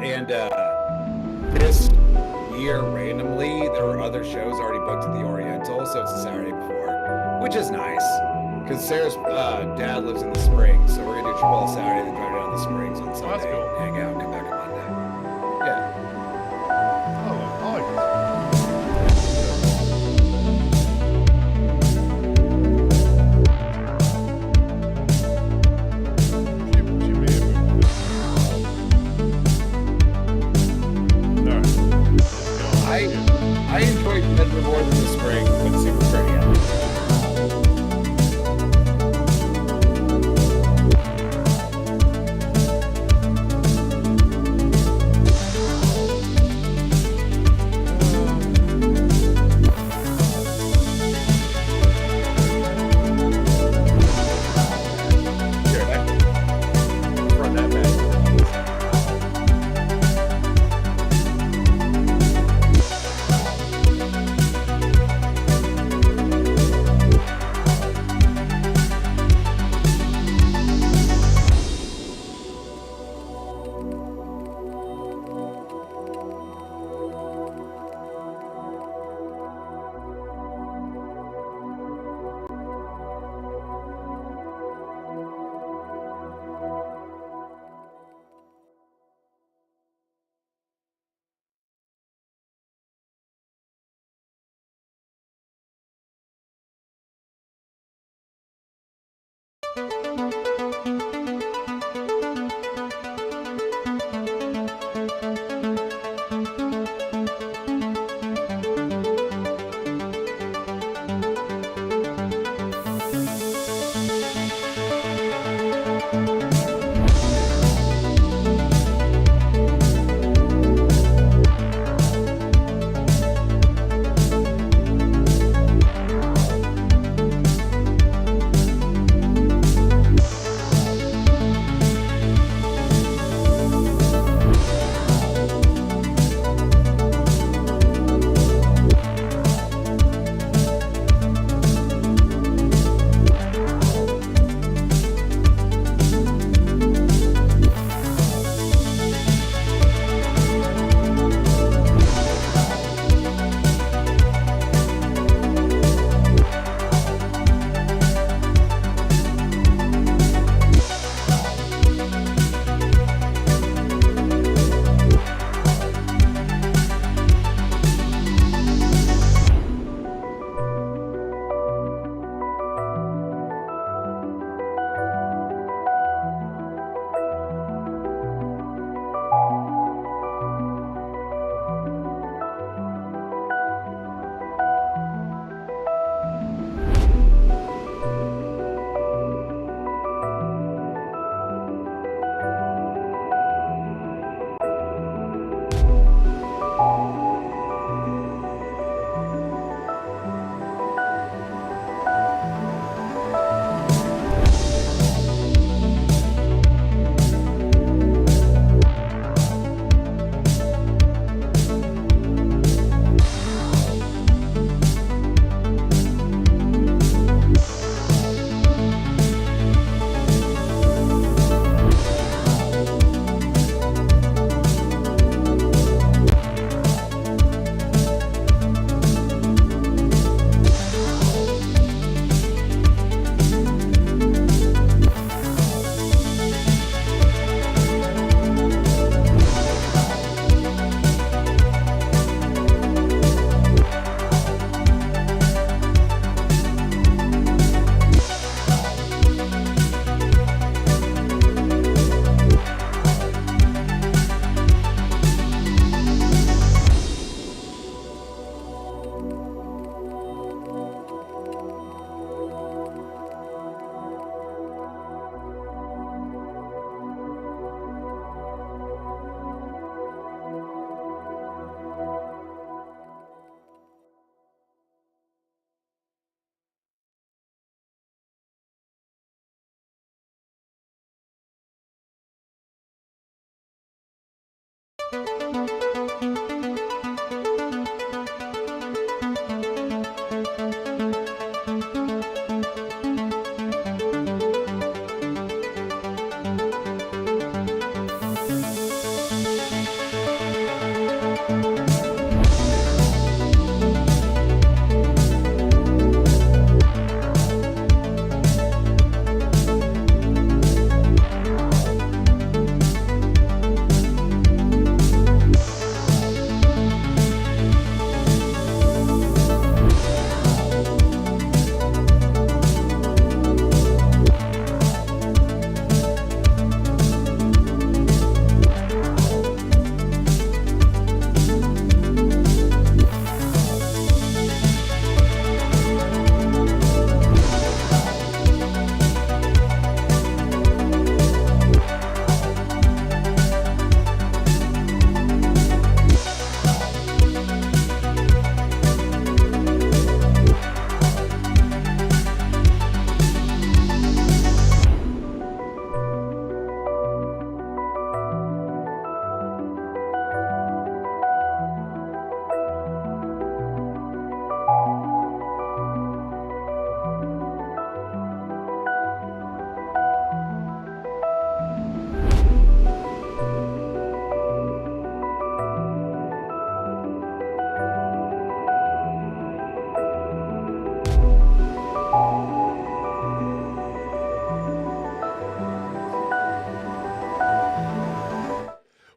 And this year, randomly, there were other shows already booked at the Oriental, so it's a Saturday before, which is nice. Because Sarah's dad lives in the Springs, so we're going to do Triple L Saturday, then drive down to the Springs on Sunday, that's cool. Hang out, come back on Monday. Yeah. I like this. I enjoy Denver more than the Spring, but super pretty out.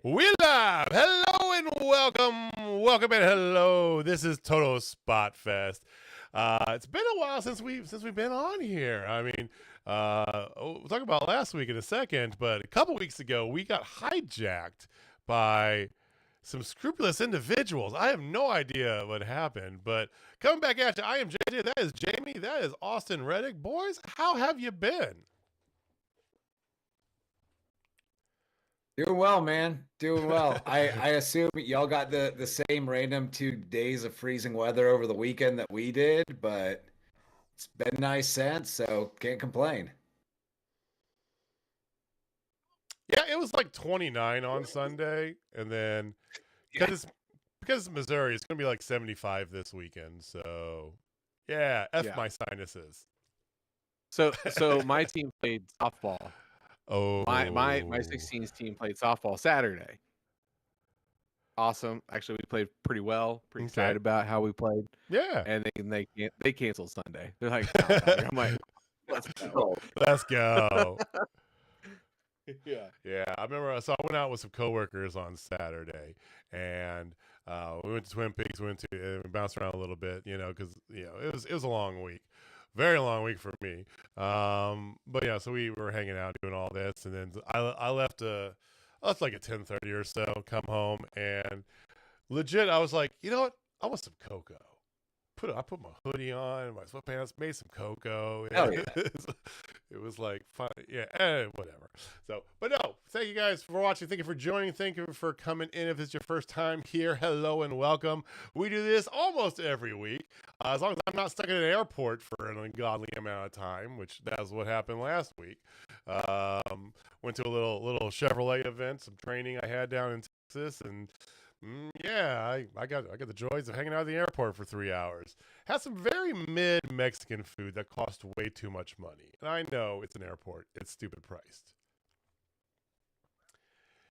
We live. Hello and welcome. Welcome and hello. This is Total Spotfest. It's been a while since we've been on here. I mean, we'll talk about last week in a second, but a couple weeks ago we got hijacked by some scrupulous individuals. I have no idea what happened, but coming back at you, I am JJ. That is Jamie. That is Austin Reddick. Boys, how have you been? Doing well, man. Doing well. I assume y'all got the same random 2 days of freezing weather over the weekend that we did, but it's been nice since, so can't complain. Yeah, it was like 29 on Sunday, and then because it's Missouri, it's gonna be like 75 this weekend. So yeah, my sinuses. So my team played softball. Oh, my 16's team played softball Saturday. Awesome. Actually, we played pretty well. Pretty excited about how we played. Yeah. And they canceled Sunday. They're like, no. I'm like, let's go. Let's go. Yeah. Yeah. I remember. So I went out with some coworkers on Saturday, and we went to Twin Peaks. We bounced around a little bit, because it was a long week. Very long week for me. But yeah, so we were hanging out doing all this, and then I left like at 10:30 or so, come home, and legit I was like, you know what? I want some cocoa. I put my hoodie on, my sweatpants, made some cocoa. Hell yeah. It was like fun. Yeah, whatever. So, but no, thank you guys for watching. Thank you for joining. Thank you for coming in. If it's your first time here, hello and welcome. We do this almost every week. As long as I'm not stuck in an airport for an ungodly amount of time, which that's what happened last week. Went to a little Chevrolet event, some training I had down in Texas, and I got the joys of hanging out at the airport for 3 hours. Had some very mid Mexican food that cost way too much money, and I know it's an airport; it's stupid priced.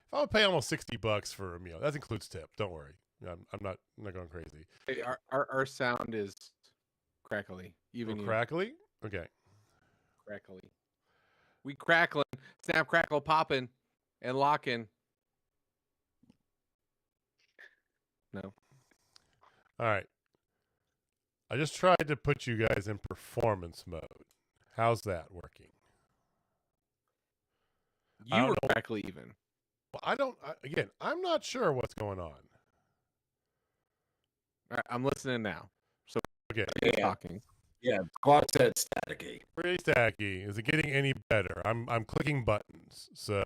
If I would pay almost $60 for a meal, that includes tip. Don't worry, I'm not going crazy. Hey, our sound is crackly. Even crackly? Okay. Crackly. We crackling, snap, crackle, popping, and locking. No. All right. I just tried to put you guys in performance mode. How's that working? You were crackly even. Well, I'm not sure what's going on. All right, I'm listening now. So okay. Talking. Yeah, quad said staticky. Pretty staticky. Is it getting any better? I'm clicking buttons. So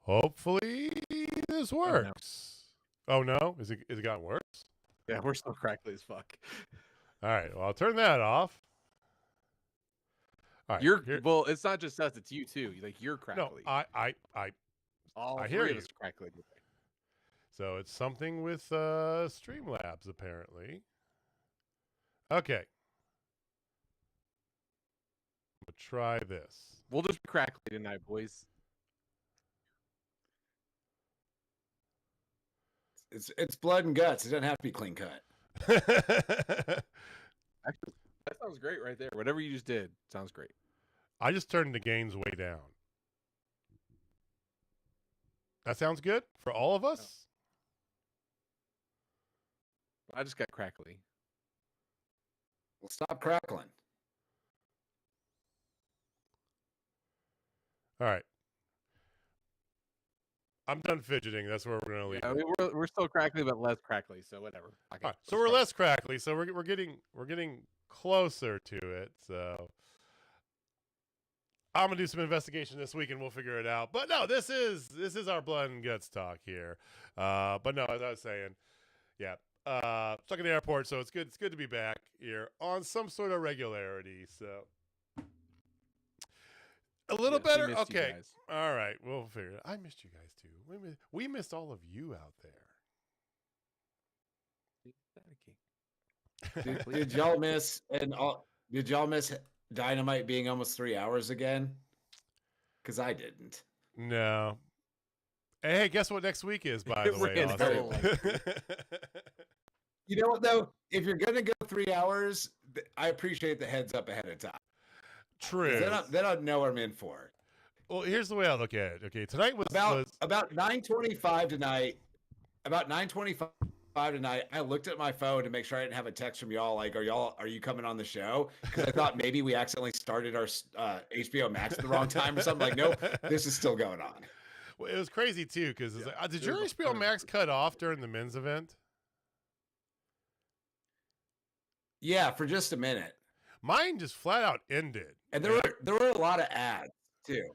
hopefully this works. Oh no? Is it gotten worse? Yeah, we're still crackly as fuck. All right. Well, I'll turn that off. All right. Well, it's not just us, it's you too. Like you're crackly. No, All I three hear of you. us are crackly. So it's something with Streamlabs apparently. Okay. I'm gonna try this. We'll just be crackly tonight, boys. It's blood and guts. It doesn't have to be clean cut. Actually, that sounds great right there. Whatever you just did sounds great. I just turned the gains way down. That sounds good for all of us? I just got crackly. Well, stop crackling. All right. I'm done fidgeting. That's where we're gonna leave. I mean, we're still crackly, but less crackly. So whatever. All right, so we're less crackly. So we're getting closer to it. So I'm gonna do some investigation this week, and we'll figure it out. But no, this is our blood and guts talk here. But no, as I was saying, yeah, stuck in the airport, so it's good. It's good to be back here on some sort of regularity. So. A little better? Okay. All right. We'll figure it out. I missed you guys too. We missed all of you out there. Did y'all miss Dynamite being almost 3 hours again? Because I didn't. No. Hey, guess what next week is, by the way, Austin? You know what, though? If you're going to go 3 hours, I appreciate the heads up ahead of time. True. Then I know what I'm in for. Well, here's the way I look at it. Okay, tonight was about 9:25 tonight. About 9:25 tonight, I looked at my phone to make sure I didn't have a text from y'all. Like, are you coming on the show? Because I thought maybe we accidentally started our HBO Max at the wrong time or something. Like, nope, this is still going on. Well, it was crazy too because did your HBO Max cut off during the men's event? Yeah, for just a minute. Mine just flat out ended, and there were a lot of ads too.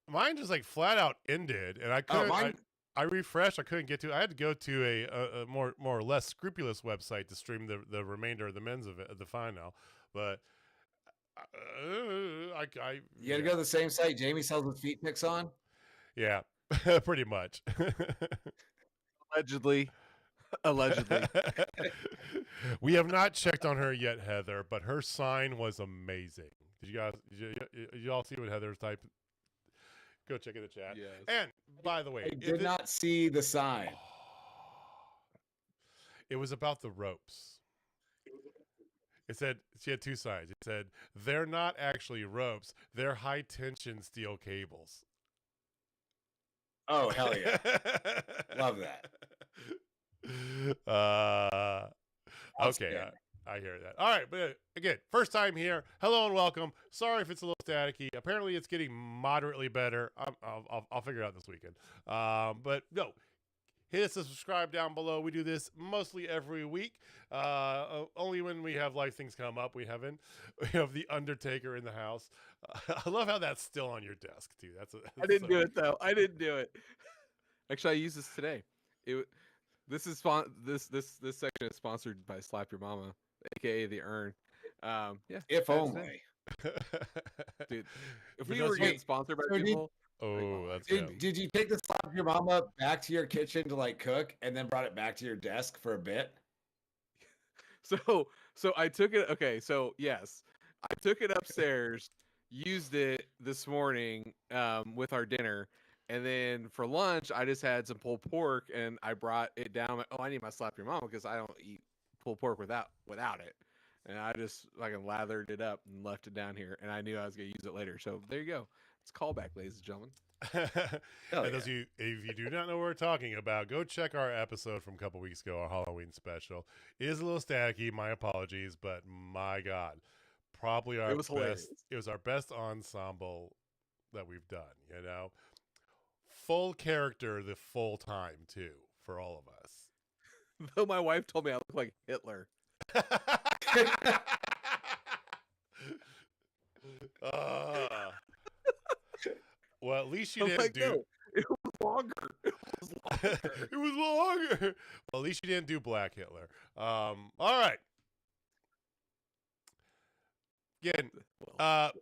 Mine just like flat out ended, and I couldn't. I refreshed. I couldn't get to it. I had to go to a more or less scrupulous website to stream the remainder of the men's event, the final. But you got to go to the same site Jamie sells his feet pics on. Yeah, pretty much. Allegedly. We have not checked on her yet, Heather, but her sign was amazing. Did you all see what Heather's typed? Go check in the chat. Yes. And by the way, I did not see the sign. It was about the ropes. It said, she had two signs. It said, they're not actually ropes, they're high tension steel cables. Oh, hell yeah. Love that. Okay, I hear that. All right, but again, first time here. Hello and welcome. Sorry if it's a little staticky. Apparently, it's getting moderately better. I'll figure it out this weekend. But no, hit us a subscribe down below. We do this mostly every week. Only when we have life things come up. We have the Undertaker in the house. I love how that's still on your desk too. I didn't do it though. I didn't do it. Actually, I used this today. This section is sponsored by Slap Your Mama, aka the Urn. Yeah. If only. Dude, if we were getting sponsored by people. Did you take the Slap Your Mama back to your kitchen to like cook and then brought it back to your desk for a bit? So I took it. Okay, so yes, I took it upstairs, used it this morning with our dinner. And then for lunch, I just had some pulled pork, and I brought it down. Like, I need my Slap Your Mama because I don't eat pulled pork without it. And I just fucking lathered it up and left it down here. And I knew I was gonna use it later. So there you go. It's a callback, ladies and gentlemen. And if you do not know what we're talking about, go check our episode from a couple weeks ago, our Halloween special. It is a little staticky. My apologies, but my God, probably our best. Hilarious. It was our best ensemble that we've done. You know. Full character the full time too for all of us. Though my wife told me I look like Hitler. Well, at least you didn't do. No, it was longer. It was longer. Well, at least you didn't do Black Hitler. All right. Again,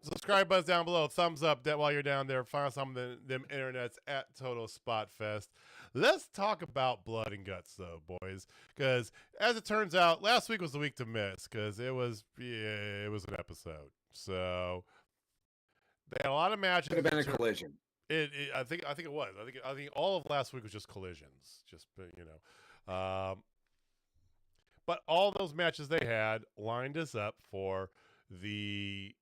subscribe buzz down below, thumbs up that while you're down there. Find some of them internets at Total Spotfest. Let's talk about blood and guts though, boys, because as it turns out, last week was the week to miss because it was an episode. So they had a lot of matches. Could have been a collision. I think it was. I think all of last week was just collisions. Just but all those matches they had lined us up for the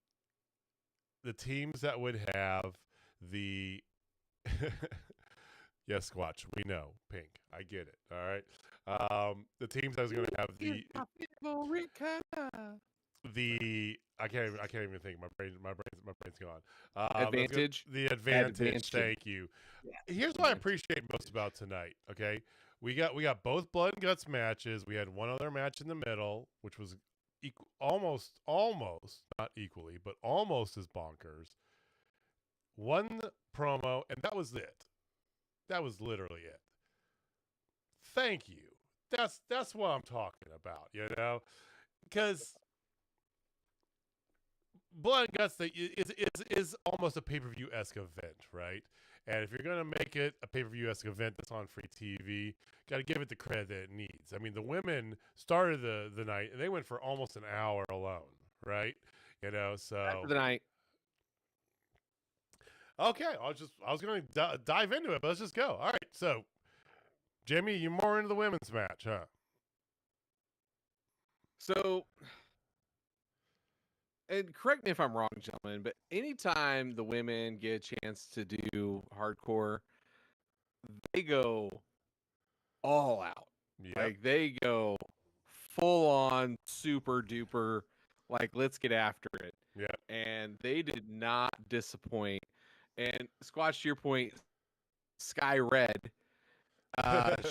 teams that would have the yes, Squatch, we know, Pink, I get it, all right. The teams that was going to have the I can't even think. My brain's gone. Advantage. The advantage. Thank you. Yeah. Here's what I appreciate most about tonight. Okay, we got both blood and guts matches. We had one other match in the middle, which was almost not equally, but almost as bonkers. One promo, and that was it. That was literally it. Thank you. That's what I'm talking about, you know, because Blood and Guts is almost a pay-per-view-esque event, right? And if you're going to make it a pay-per-view-esque event that's on free TV, got to give it the credit that it needs. I mean, the women started the night, and they went for almost an hour alone, right? You know, so... After the night. Okay, I was going to dive into it, but let's just go. All right, so, Jimmy, you're more into the women's match, huh? So... and correct me if I'm wrong, gentlemen, but anytime the women get a chance to do hardcore, they go all out. Yep. Like they go full on super duper, like let's get after it. Yep. And they did not disappoint. And Squatch, to your point, Sky Red,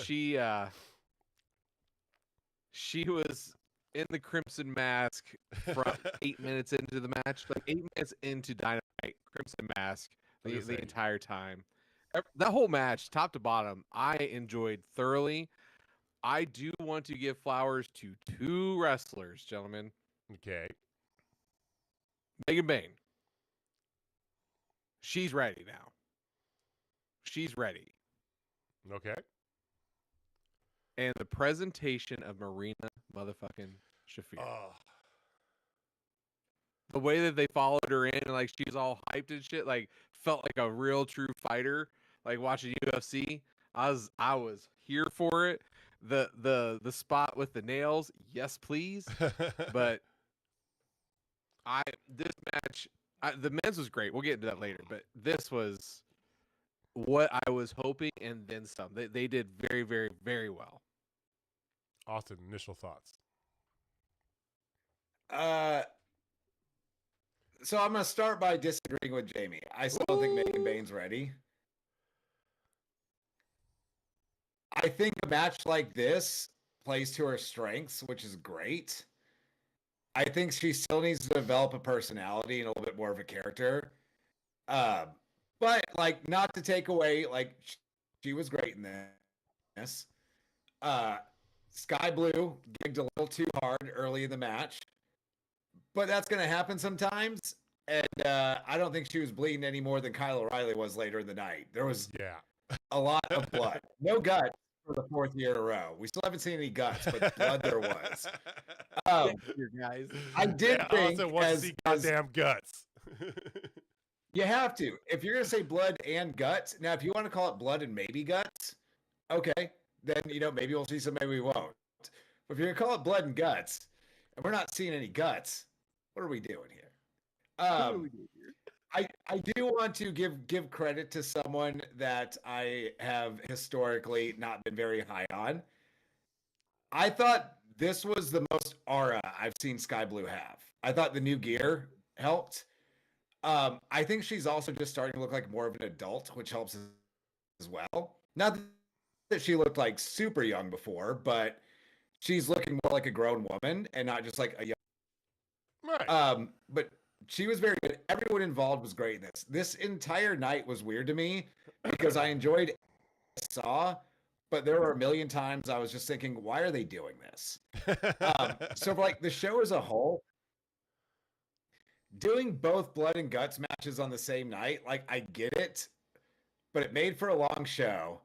she was in the Crimson Mask from 8 minutes into the match, like 8 minutes into Dynamite, Crimson Mask, the entire time. That whole match, top to bottom, I enjoyed thoroughly. I do want to give flowers to two wrestlers, gentlemen. Okay. Megan Bayne. She's ready now. She's ready. Okay. And the presentation of Marina motherfucking Shafir. Oh. The way that they followed her in, like she was all hyped and shit, like felt like a real true fighter. Like watching UFC, I was here for it. The spot with the nails, yes please. But this match, the men's was great. We'll get into that later. But this was what I was hoping, and then some. They did very, very, very well. Austin, initial thoughts. So I'm going to start by disagreeing with Jamie. I still don't think Megan Bayne's ready. I think a match like this plays to her strengths, which is great. I think she still needs to develop a personality and a little bit more of a character. But like, not to take away, like she was great in this. Sky Blue gigged a little too hard early in the match, but that's going to happen sometimes. And I don't think she was bleeding any more than Kyle O'Reilly was later in the night. There was a lot of blood. No guts for the fourth year in a row. We still haven't seen any guts, but blood there was. Guys. I did think Austin wants to see goddamn guts. You have to. If you're going to say blood and guts, now if you want to call it blood and maybe guts, okay, then, maybe we'll see some, maybe we won't. But if you're going to call it blood and guts, and we're not seeing any guts, what are we doing here? I do want to give credit to someone that I have historically not been very high on. I thought this was the most aura I've seen Sky Blue have. I thought the new gear helped. I think she's also just starting to look like more of an adult, which helps as well. Not that she looked like super young before, but she's looking more like a grown woman and not just like a young. Right. But she was very good. Everyone involved was great in this. This entire night was weird to me because I enjoyed what I saw, but there were a million times I was just thinking, why are they doing this? So for like the show as a whole, doing both blood and guts matches on the same night, like I get it, but it made for a long show.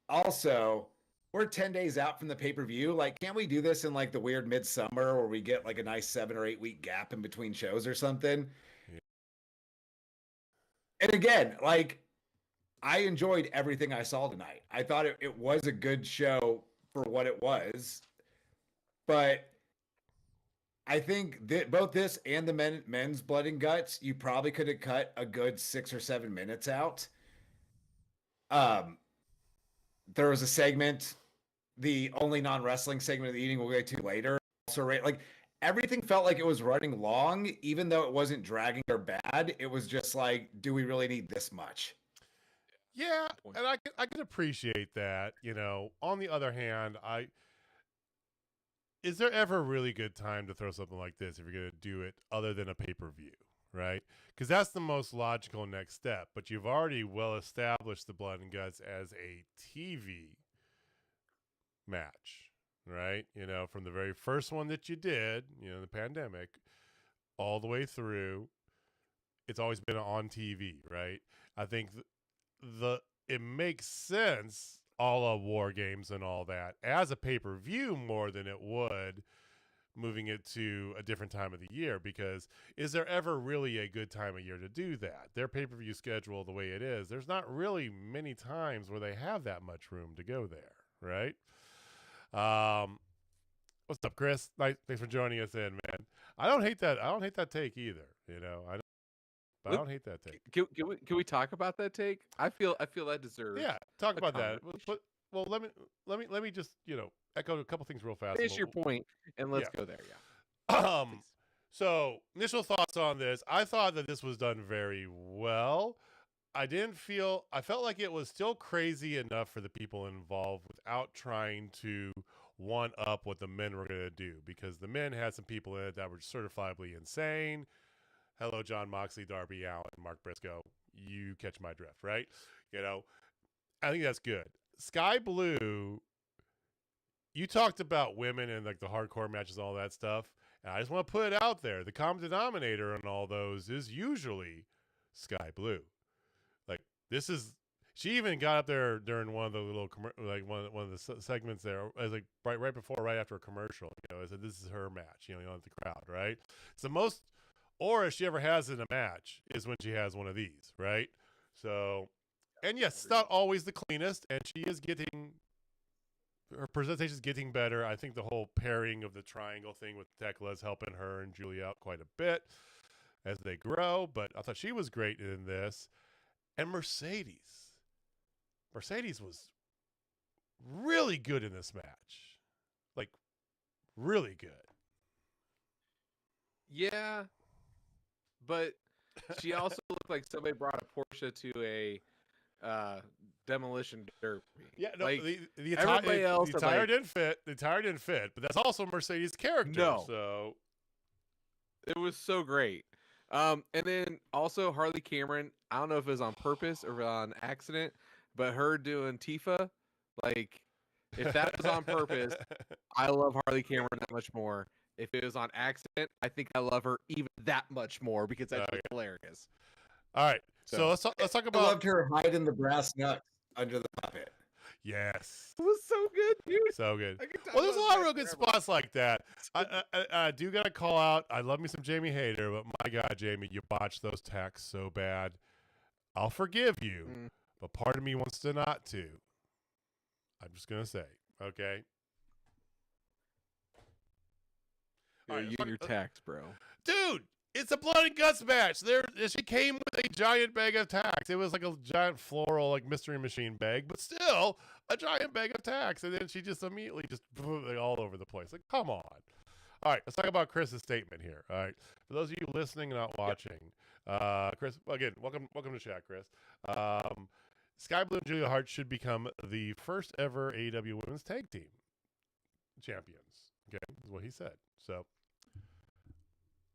Also, we're 10 days out from the pay-per-view. Like, can't we do this in like the weird midsummer where we get like a nice 7 or 8 week gap in between shows or something? Yeah. And again, like I enjoyed everything I saw tonight. I thought it was a good show for what it was, but I think that both this and the men's blood and guts, you probably could have cut a good 6 or 7 minutes out. There was a segment, the only non-wrestling segment of the evening we'll get to later. Also, like everything felt like it was running long, even though it wasn't dragging or bad. It was just like, do we really need this much? Yeah, and I can appreciate that. On the other hand, is there ever a really good time to throw something like this if you're going to do it other than a pay-per-view, right? Because that's the most logical next step. But you've already well established the blood and guts as a TV match, right? From the very first one that you did, the pandemic, all the way through, it's always been on TV, right? I think it makes sense, all of War Games and all that, as a pay-per-view more than it would moving it to a different time of the year, because is there ever really a good time of year to do that? Their pay-per-view schedule the way it is, there's not really many times where they have that much room to go there, right? What's up, Chris? Thanks for joining us in, man. I don't hate that. I don't hate that take either. I don't hate that take. Can we talk about that take? I feel that deserves. Yeah, talk a about that. conversation. Well, let me just echo a couple things real fast. Finish your point, and let's go there. Yeah. Please. So initial thoughts on this. I thought that this was done very well. I felt like it was still crazy enough for the people involved without trying to one up what the men were going to do, because the men had some people in it that were certifiably insane. Hello, John Moxley, Darby Allin, Mark Briscoe. You catch my drift, right? I think that's good. Sky Blue, you talked about women and like the hardcore matches and all that stuff. And I just want to put it out there. The common denominator in all those is usually Sky Blue. Like, she even got up there during one of the little, one of the segments there, as like right before, right after a commercial. I said, this is her match, at the crowd, right? It's the most aura she ever has in a match is when she has one of these, right? So, and yes, it's not always the cleanest, and she is her presentation is getting better. I think the whole pairing of the triangle thing with Tekla is helping her and Julia out quite a bit as they grow, but I thought she was great in this. And Mercedes was really good in this match. Like, really good. Yeah, but she also looked like somebody brought a Porsche to a demolition derby. Yeah, no, like, the everybody else. The tire didn't fit. The tire didn't fit, but that's also Mercedes' character. No. So it was so great. And then also Harley Cameron. I don't know if it was on purpose or on accident, but her doing Tifa, like, if that was on purpose, I love Harley Cameron that much more. If it was on accident, I think I love her even that much more because that's hilarious. All right, so let's talk about. I loved her hiding the brass nuts under the puppet. Yes, it was so good, dude. So good. Well, there's a lot of real good spots like that. I do gotta call out. I love me some Jamie Hayter, but my God, Jamie, you botched those tacks so bad. I'll forgive you, but part of me wants to not to. I'm just gonna say, okay. Yeah, your tax, bro. Dude, it's a blood and guts match. She came with a giant bag of tacks. It was like a giant floral, like mystery machine bag, but still a giant bag of tacks. And then she just immediately just all over the place. Like, come on. All right, let's talk about Chris's statement here. All right, for those of you listening and not watching, Chris, again, welcome to chat, Chris. Sky Blue and Julia Hart should become the first ever AEW Women's Tag Team champions. Okay, is what he said. So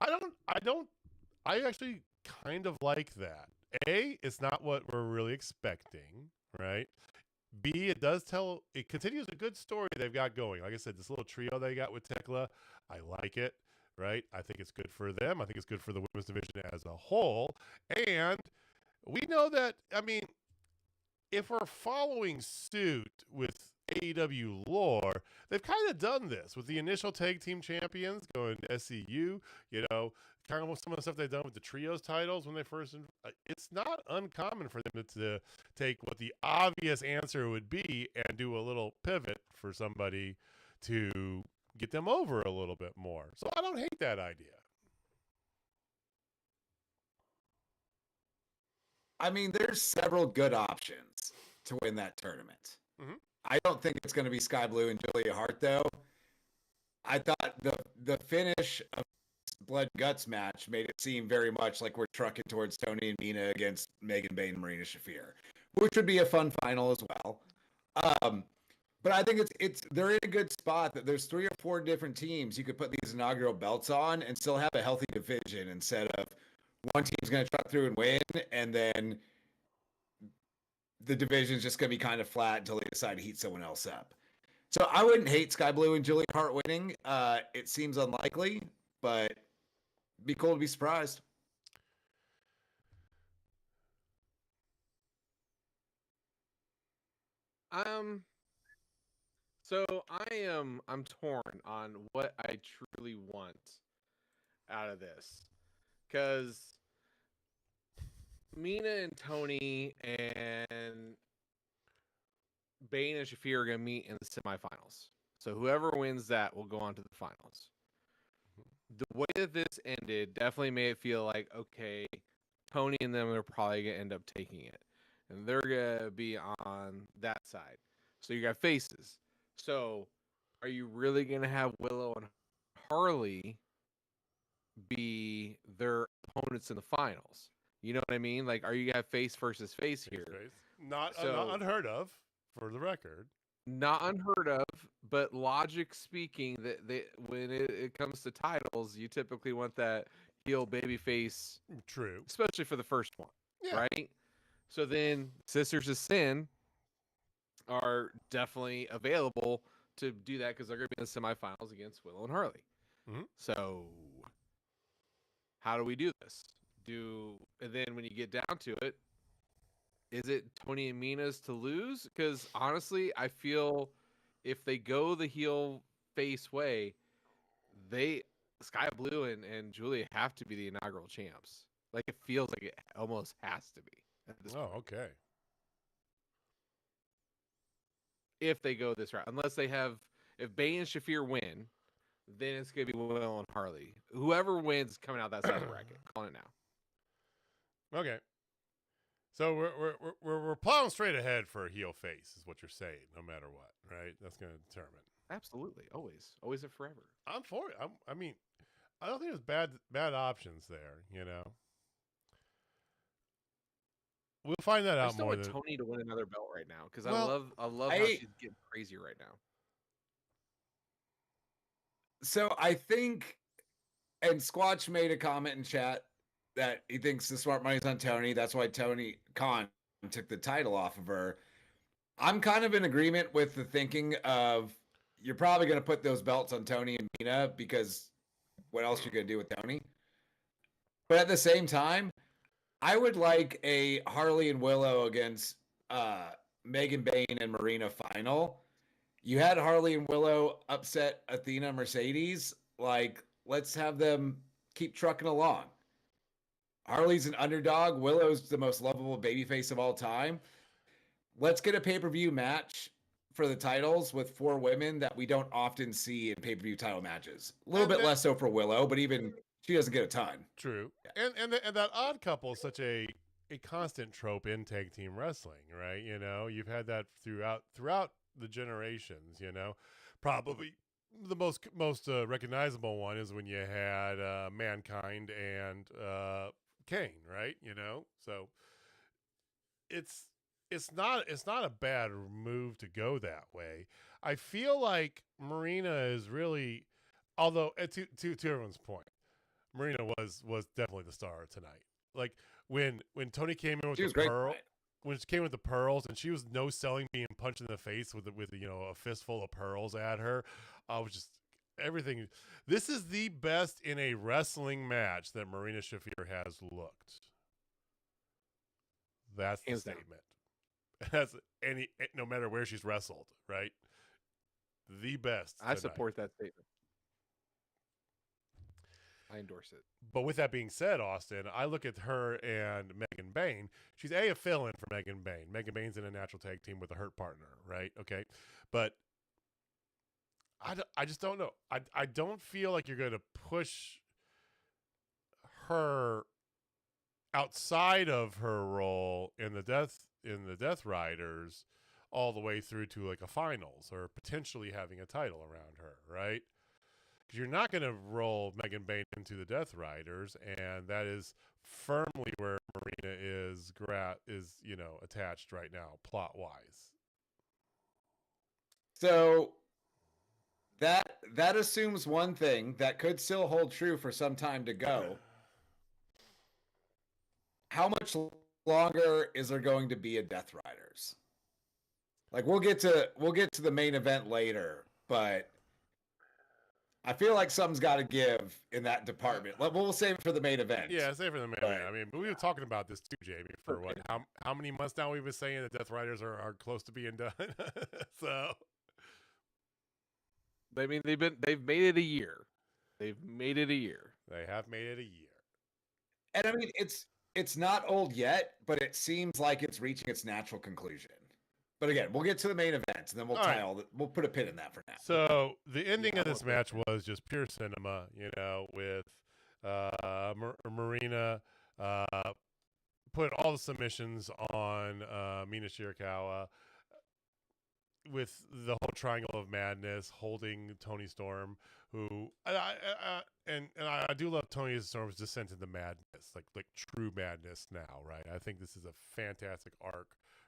I actually kind of like that. A, it's not what we're really expecting, right? B, it continues a good story they've got going. Like I said, this little trio they got with Tekla, I like it, right? I think it's good for them. I think it's good for the women's division as a whole. And we know that, I mean, if we're following suit with AEW lore, they've kind of done this with the initial tag team champions going to SCU, kind of some of the stuff they've done with the trios titles when they first. It's not uncommon for them to take what the obvious answer would be and do a little pivot for somebody to get them over a little bit more. So I don't hate that idea. I mean, there's several good options to win that tournament. Mm-hmm. I don't think it's going to be Sky Blue and Julia Hart, though. I thought the finish of Blood Guts match made it seem very much like we're trucking towards Tony and Mina against Megan Bayne and Marina Shafir, which would be a fun final as well. But I think they're in a good spot that there's 3 or 4 different teams you could put these inaugural belts on and still have a healthy division instead of one team's going to truck through and win, and then the division's just going to be kind of flat until they decide to heat someone else up. So I wouldn't hate Sky Blue and Julia Hart winning. It seems unlikely, but it'd be cool to be surprised. So I'm torn on what I truly want out of this, because Mina and Tony and Bayne and Shafir are gonna meet in the semifinals. So whoever wins that will go on to the finals. The way that this ended definitely made it feel like, okay, Tony and them are probably going to end up taking it. And they're going to be on that side. So you got faces. So are you really going to have Willow and Harley be their opponents in the finals? You know what I mean? Like, are you going to have face versus face here? Not So- unheard of, for the record. Not unheard of, but logic speaking, that when it comes to titles, you typically want that heel babyface, True. especially for the first one, Yeah. right? So then Sisters of Sin are definitely available to do that because they're going to be in the semifinals against Willow and Harley. Mhm. So how do we do this? And then when you get down to it, is it Tony and Mina's to lose? Because honestly, I feel if they go the heel face way, Sky Blue and Julia have to be the inaugural champs. Like it feels like it almost has to be at this point. Okay. If they go this route, unless if Bane and Shafir win, then it's gonna be Will and Harley. Whoever wins coming out that side of the bracket, calling it now. Okay. So we're plowing straight ahead for a heel face, is what you're saying, no matter what, right? That's going to determine. Absolutely, always and forever. I'm for it. I mean, I don't think there's bad options there. You know, we'll find that I out just don't more. want Tony to win another belt right now because Well, I love how she's getting crazy right now. So I think, and Squatch made a comment in chat that he thinks the smart money's on Tony. That's why Tony Khan took the title off of her. I'm kind of in agreement with the thinking of you're probably going to put those belts on Tony and Mina because what else you're going to do with Tony? But at the same time, I would like a Harley and Willow against Megan Bayne and Marina final. You had Harley and Willow upset Athena Mercedes. Like, let's have them keep trucking along. Harley's an underdog. Willow's the most lovable babyface of all time. Let's get a pay-per-view match for the titles with 4 women that we don't often see in pay-per-view title matches. A little bit less so for Willow, but even she doesn't get a ton. True. And that odd couple is such a constant trope in tag team wrestling, right? You know, you've had that throughout the generations. You know, probably the most recognizable one is when you had Mankind and Kane, right? You know, so it's not a bad move to go that way. I feel like Marina is really, although to everyone's point, Marina was definitely the star tonight. Like when Tony came in with the pearl, when she came with the pearls, and she was no selling being punched in the face with you know, a fistful of pearls at her. I was just everything. This is the best in a wrestling match that Marina Shafir has looked. That's the statement. That's no matter where she's wrestled, right? The best. I support that statement. I endorse it. But with that being said, Austin, I look at her and Megan Bayne. She's a fill-in for Megan Bayne. Megan Bayne's in a natural tag team with a hurt partner, right? Okay. But I just don't know. I don't feel like you're going to push her outside of her role in the Death Riders all the way through to like a finals or potentially having a title around her, right? Because you're not going to roll Megan Bayne into the Death Riders, and that is firmly where Marina is you know, attached right now, plot wise. So that assumes one thing that could still hold true for some time to go. How much longer is there going to be a Death Riders? Like we'll get to the main event later, but I feel like something's got to give in that department. We'll save it for the main event. Yeah, save it for the main event. I mean, but we were talking about this too, Jamie, for what? How many months now we've been saying that Death Riders are close to being done? So, I mean, they've made it a year. They've made it a year. They have made it a year. And I mean, it's not old yet, but it seems like it's reaching its natural conclusion. But again, we'll get to the main event, and then we'll All right. we'll put a pin in that for now. So the ending of this match was just pure cinema, with Marina put all the submissions on Mina Shirakawa, with the whole triangle of madness holding Tony Storm, who I do love Tony Storm's descent into madness, like true madness now, right? I think this is a fantastic arc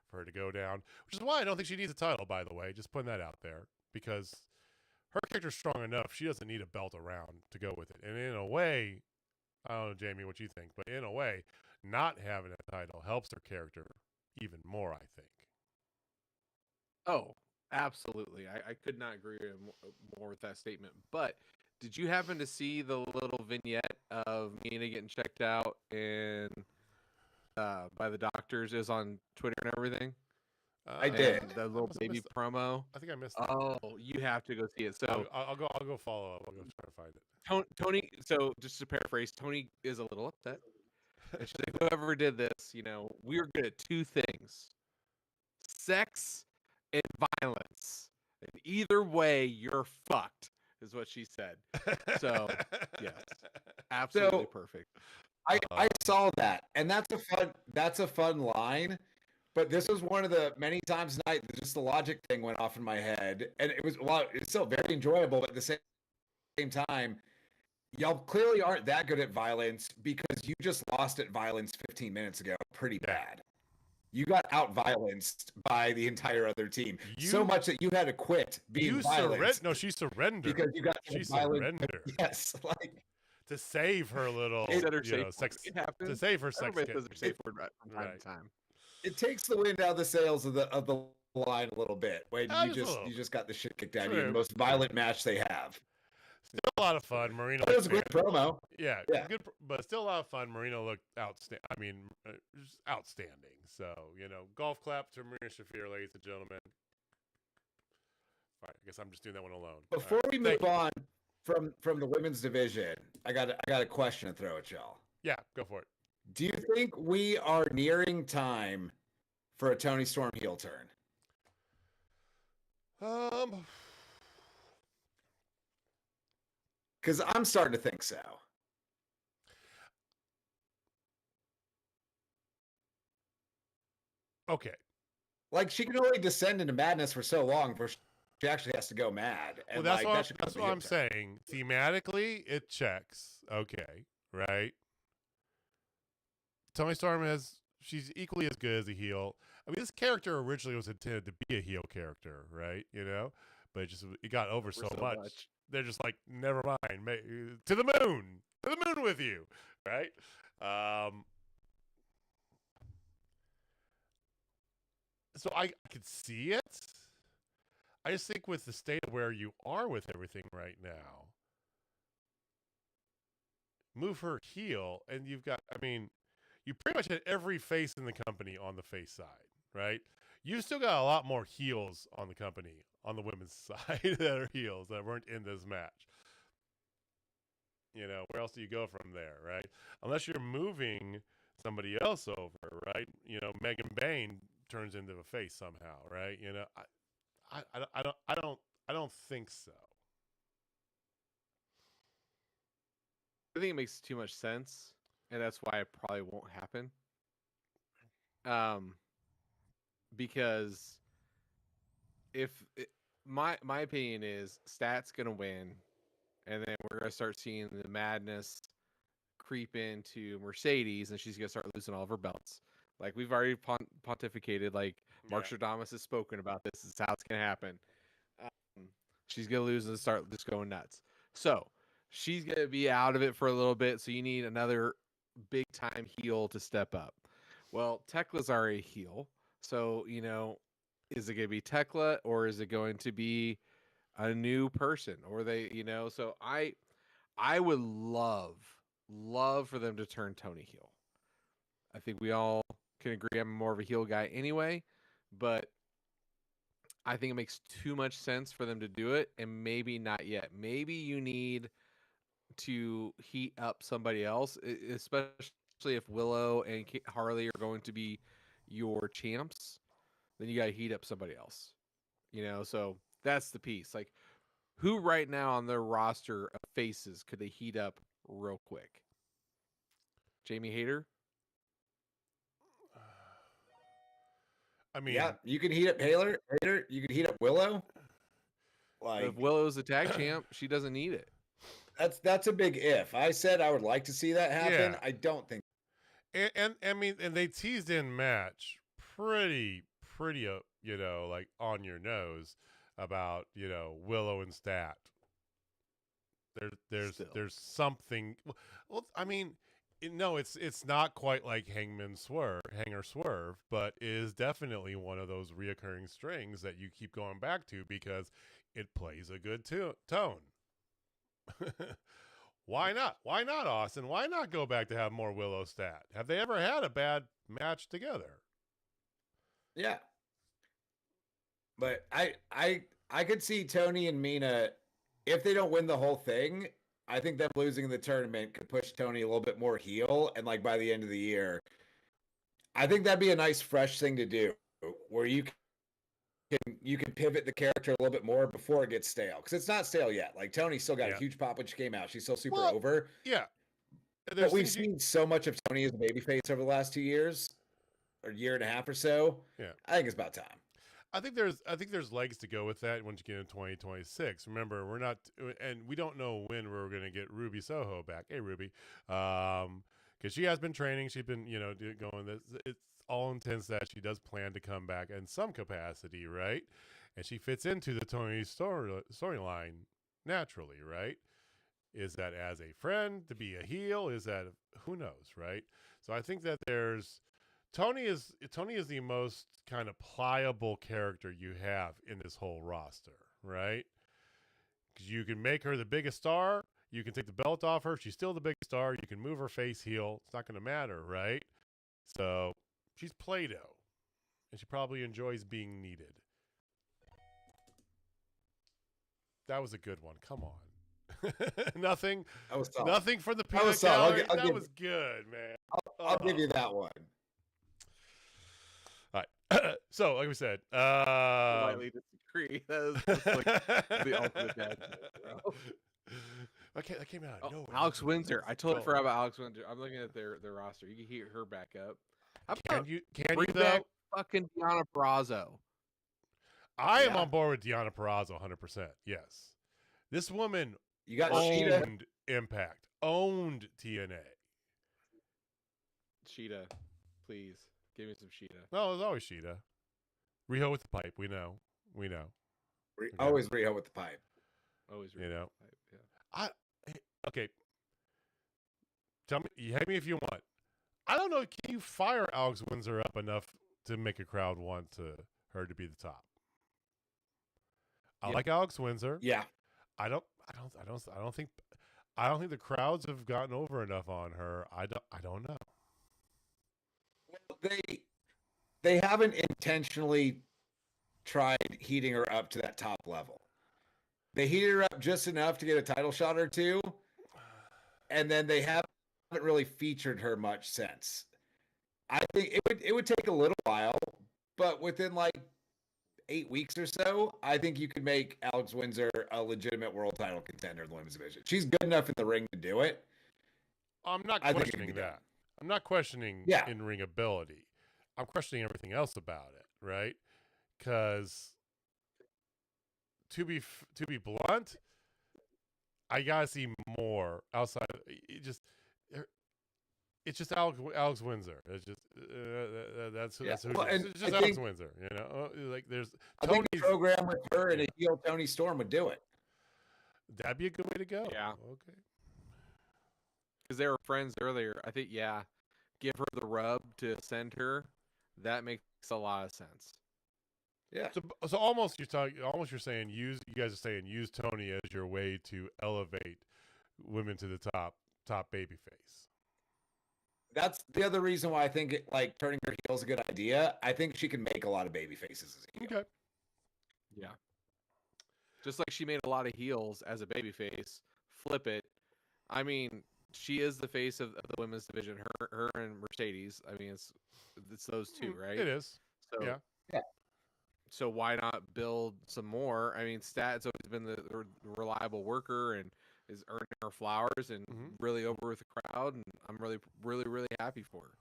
for her to go down, which is why I don't think she needs a title, by the way. Just putting that out there, because her character's strong enough. She doesn't need a belt around to go with it. And in a way, I don't know, Jamie, what you think, but in a way, not having a title helps her character even more, I think. Oh, absolutely. I could not agree more with that statement. But did you happen to see the little vignette of Mina getting checked out and by the doctors? It was on Twitter and everything. I did. The little baby promo. I think I missed that. Oh, you have to go see it. So I'll go follow up. I'll go try to find it. Tony, so just to paraphrase, Tony is a little upset. And she's like, whoever did this, we're good at two things: sex and violence. And either way, you're fucked, is what she said. So, yes, absolutely perfect. I saw that, and that's a fun line. But this was one of the many times tonight that just the logic thing went off in my head, and it's still very enjoyable. But at the same time, y'all clearly aren't that good at violence, because you just lost at violence 15 minutes ago pretty bad. You got out-violenced by the entire other team. So much that you had to quit being violent. No, she surrendered. Because you got surrendered. Yes, to save her little, sex. To save her sex. Everybody says their safe word from time to time. It takes the wind out of the sails of the line a little bit when you just got the shit kicked out of you in the most violent match they have. Still a lot of fun. Marina. It was a great promo. Yeah. Good, but still a lot of fun. Marina looked outstanding. I mean, just outstanding. So, golf clap to Marina Shafir, ladies and gentlemen. All right, I guess I'm just doing that one alone. Before we move on from the women's division, I got a question to throw at y'all. Yeah, go for it. Do you think we are nearing time for a Tony Storm heel turn? Because I'm starting to think so. Okay. Like, she can only descend into madness for so long before she actually has to go mad. And well, that's what I'm saying. Thematically, it checks. Okay, right? Tony Storm she's equally as good as a heel. I mean, this character originally was intended to be a heel character, right? But it got over so much. They're just like, never mind, to the moon with you, right? So I could see it. I just think with the state of where you are with everything right now, move her heel, and you've got, you pretty much had every face in the company on the face side, right? You still got a lot more heels on the company, on the women's side, that are heels that weren't in this match. Where else do you go from there, right? Unless you're moving somebody else over, right? Megan Bain turns into a face somehow, right? I don't think so. I think it makes too much sense, and that's why it probably won't happen. Because my opinion is Stat's gonna win, and then we're gonna start seeing the madness creep into Mercedes, and she's gonna start losing all of her belts. Like, we've already pontificated. Like, Mark Stradamus has spoken about this. This is how it's gonna happen. She's gonna lose and start just going nuts. So she's gonna be out of it for a little bit. So you need another big time heel to step up. Well, Tekla's already a heel. So, is it going to be Tekla, or is it going to be a new person? Or so I would love for them to turn Tony heel. I think we all can agree I'm more of a heel guy anyway, but I think it makes too much sense for them to do it, and maybe not yet. Maybe you need to heat up somebody else, especially if Willow and Harley are going to be your champs. then you got to heat up somebody else. You know, so that's the piece. Like, who right now on their roster of faces could they heat up real quick? Jamie Hayter? I mean, yeah, you can heat up Hater. You can heat up Willow. Like, if Willow's a tag champ, she doesn't need it. that's a big if. I said I would like to see that happen. Yeah. I don't think. and I mean, and they teased in match pretty, you know, like on your nose about, you know, Willow and Stat. There's something. Well, I mean, no, it's not quite like Hanger Swerve, but it is definitely one of those reoccurring strings that you keep going back to because it plays a good tone. Why not? Why not, Austin? Why not go back to have more Willow Stat? Have they ever had a bad match together? Yeah. But I could see Tony and Mina, if they don't win the whole thing, I think them losing the tournament could push Tony a little bit more heel. And like by the end of the year, I think that'd be a nice fresh thing to do where you can pivot the character a little bit more before it gets stale. Because it's not stale yet. Like Tony still got a huge pop when she came out. She's still super over. Yeah. But we've seen so much of Tony as a babyface over the last 2 years or year and a half or so. Yeah. I think it's about time. I think there's legs to go with that once you get in 2026. Remember, we're not, and we don't know when we're going to get Ruby Soho back. Hey, Ruby, because she has been training. She's been, you know, going. It's all intents that she does plan to come back in some capacity, right? And she fits into the Tony storyline naturally, right? Is that as a friend to be a heel? Is that who knows, right? So I think that Tony is the most kind of pliable character you have in this whole roster, right? Because you can make her the biggest star. You can take the belt off her. She's still the biggest star. You can move her face heel. It's not going to matter, right? So she's Play-Doh, and she probably enjoys being needed. That was a good one. Come on. Nothing for the peanut gallery. That was good, man. I'll give you that one. So, like we said, Slightly disagree. That's like the ultimate bad joke, bro. Okay, that came out. No, Alex Windsor. I totally forgot about Alex Windsor. I'm looking at their roster. You can hear her back up. Can you bring back fucking Deonna Purrazzo? I am on board with Deonna Purrazzo 100%. Yes, this woman owned Impact, owned TNA. Sheeta, please. Give me some Sheeta. No, there's always Sheeta. Riho with the pipe. We know. Always Riho with the pipe. Always Riho with the pipe. Yeah. Okay. Tell me, hit me if you want. I don't know. Can you fire Alex Windsor up enough to make a crowd want her to be the top? I like Alex Windsor. Yeah. I don't think the crowds have gotten over enough on her. I don't know. They haven't intentionally tried heating her up to that top level. They heated her up just enough to get a title shot or two, and then they haven't really featured her much since. I think it would take a little while, but within like 8 weeks or so, I think you could make Alex Windsor a legitimate world title contender in the women's division. She's good enough in the ring to do it. I'm not questioning that. I'm not questioning in-ring ability. I'm questioning everything else about it, right? Because to be blunt, I gotta see more outside. It's just Alex Windsor. It's just that's who. It's just Alex Windsor. You know, like there's. I think a program with her and a heel Tony Storm would do it. That'd be a good way to go. Yeah. Okay. Because they were friends earlier. I think give her the rub to send her. That makes a lot of sense. Yeah. So almost you're saying you guys are saying use Tony as your way to elevate women to the top babyface. That's the other reason why I think turning her heel is a good idea. I think she can make a lot of baby faces as a heel. Okay. Yeah. Just like she made a lot of heels as a babyface. Flip it. I mean, she is the face of the women's division. Her and Mercedes. I mean, it's those two, right? It is. So, yeah. So why not build some more? I mean, Stat's always been the reliable worker and is earning her flowers and really over with the crowd, and I'm really happy for her.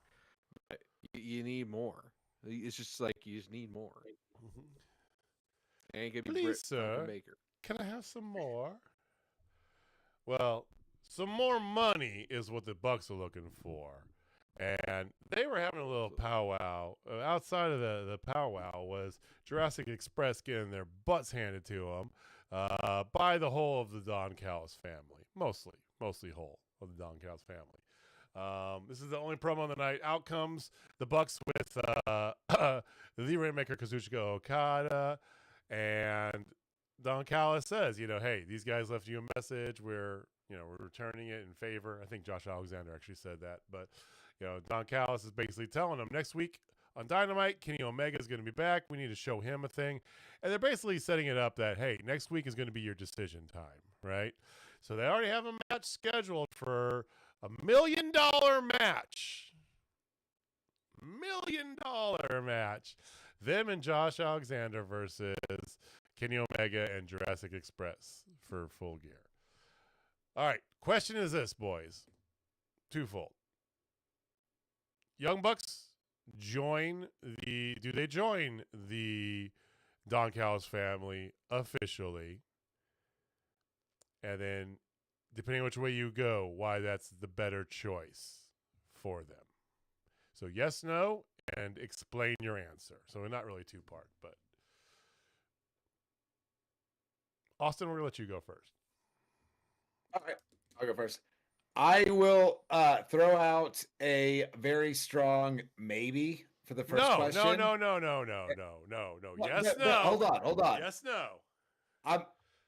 But you need more. It's just like you just need more. Ain't gonna be Please, Britt sir, Baker. can I have some more? Well, some more money is what the Bucks are looking for. And they were having a little powwow. Outside of the powwow was Jurassic Express getting their butts handed to them by the whole of the Don Callis family. Mostly whole of the Don Callis family. This is the only promo of the night. Out comes the Bucks with the Rainmaker Kazuchika Okada. And Don Callis says, hey, these guys left you a message. We're returning it in favor. I think Josh Alexander actually said that. But, Don Callis is basically telling them next week on Dynamite, Kenny Omega is going to be back. We need to show him a thing. And they're basically setting it up that, hey, next week is going to be your decision time, right? So they already have a match scheduled for $1 million match. $1 million match. Them and Josh Alexander versus Kenny Omega and Jurassic Express for Full Gear. All right. Question is this, boys. Twofold. Young Bucks do they join the Don Callis family officially? And then, depending on which way you go, why that's the better choice for them. So yes, no, and explain your answer. So not really two-part, but Austin, we're going to let you go first. All right, I'll go first. I will throw out a very strong maybe for the first question. No. Yes, no. Hold on. Yes, no.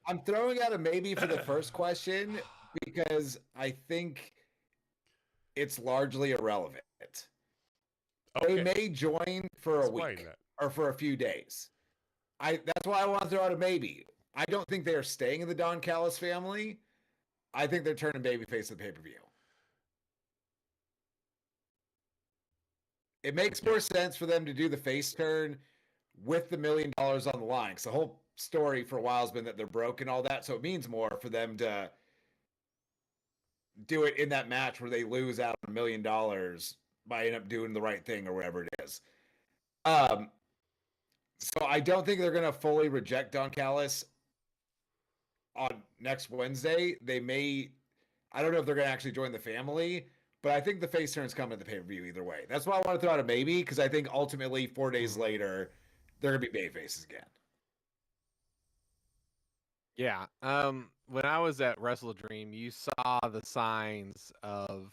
I'm throwing out a maybe for the first question because I think it's largely irrelevant. Okay. They may join for a week or for a few days. That's why I want to throw out a maybe. I don't think they are staying in the Don Callis family. I think they're turning babyface at the pay-per-view. It makes more sense for them to do the face turn with the $1 million on the line. Because the whole story for a while has been that they're broke and all that. So it means more for them to do it in that match where they lose out on $1 million by end up doing the right thing or whatever it is. So I don't think they're going to fully reject Don Callis on next Wednesday. They may, I don't know if they're going to actually join the family, but I think the face turn's coming at the pay-per-view either way. That's why I want to throw out a maybe, because I think ultimately 4 days later, they're going to be babyfaces again. Yeah. When I was at Wrestle Dream, you saw the signs of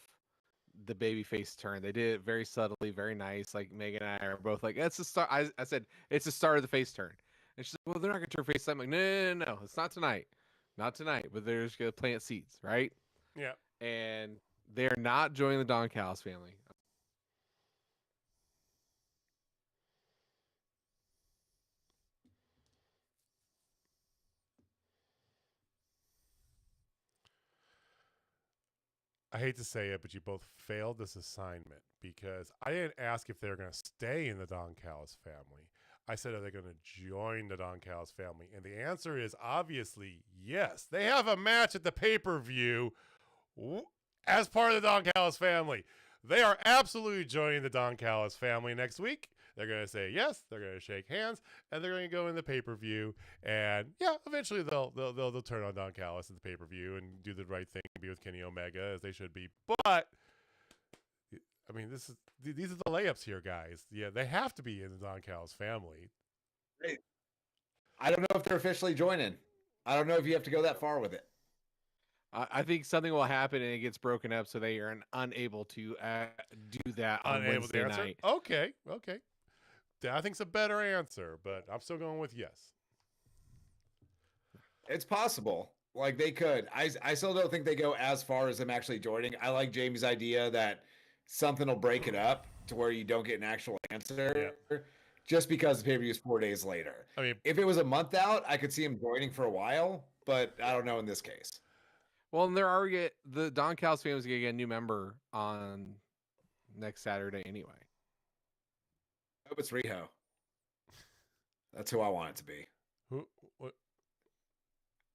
the babyface turn. They did it very subtly, very nice. Like Megan and I are both like, "That's the start." I said, "It's the start of the face turn." And she's like, "Well, they're not going to turn face." I'm like, "No, it's not tonight, not tonight." But they're just going to plant seeds, right? Yeah. And they're not joining the Don Callis family. I hate to say it, but you both failed this assignment because I didn't ask if they're going to stay in the Don Callis family. I said, are they going to join the Don Callis family? And the answer is obviously yes. They have a match at the pay-per-view as part of the Don Callis family. They are absolutely joining the Don Callis family next week. They're going to say yes. They're going to shake hands, and they're going to go in the pay-per-view. And yeah, eventually they'll turn on Don Callis at the pay-per-view and do the right thing and be with Kenny Omega as they should be. But I mean, these are the layups here, guys. Yeah, they have to be in the Don Callis family. I don't know if they're officially joining. I don't know if you have to go that far with it. I think something will happen and it gets broken up, so they are unable to do that on Wednesday night. Okay. I think it's a better answer, but I'm still going with yes. It's possible. Like they could. I still don't think they go as far as them actually joining. I like Jamie's idea that something will break it up to where you don't get an actual answer just because the pay-per-view is 4 days later. I mean, if it was a month out, I could see him joining for a while, but I don't know in this case. Well, and the Don Callis family is going to get a new member on next Saturday anyway. I hope it's Riho. That's who I want it to be. Who? What?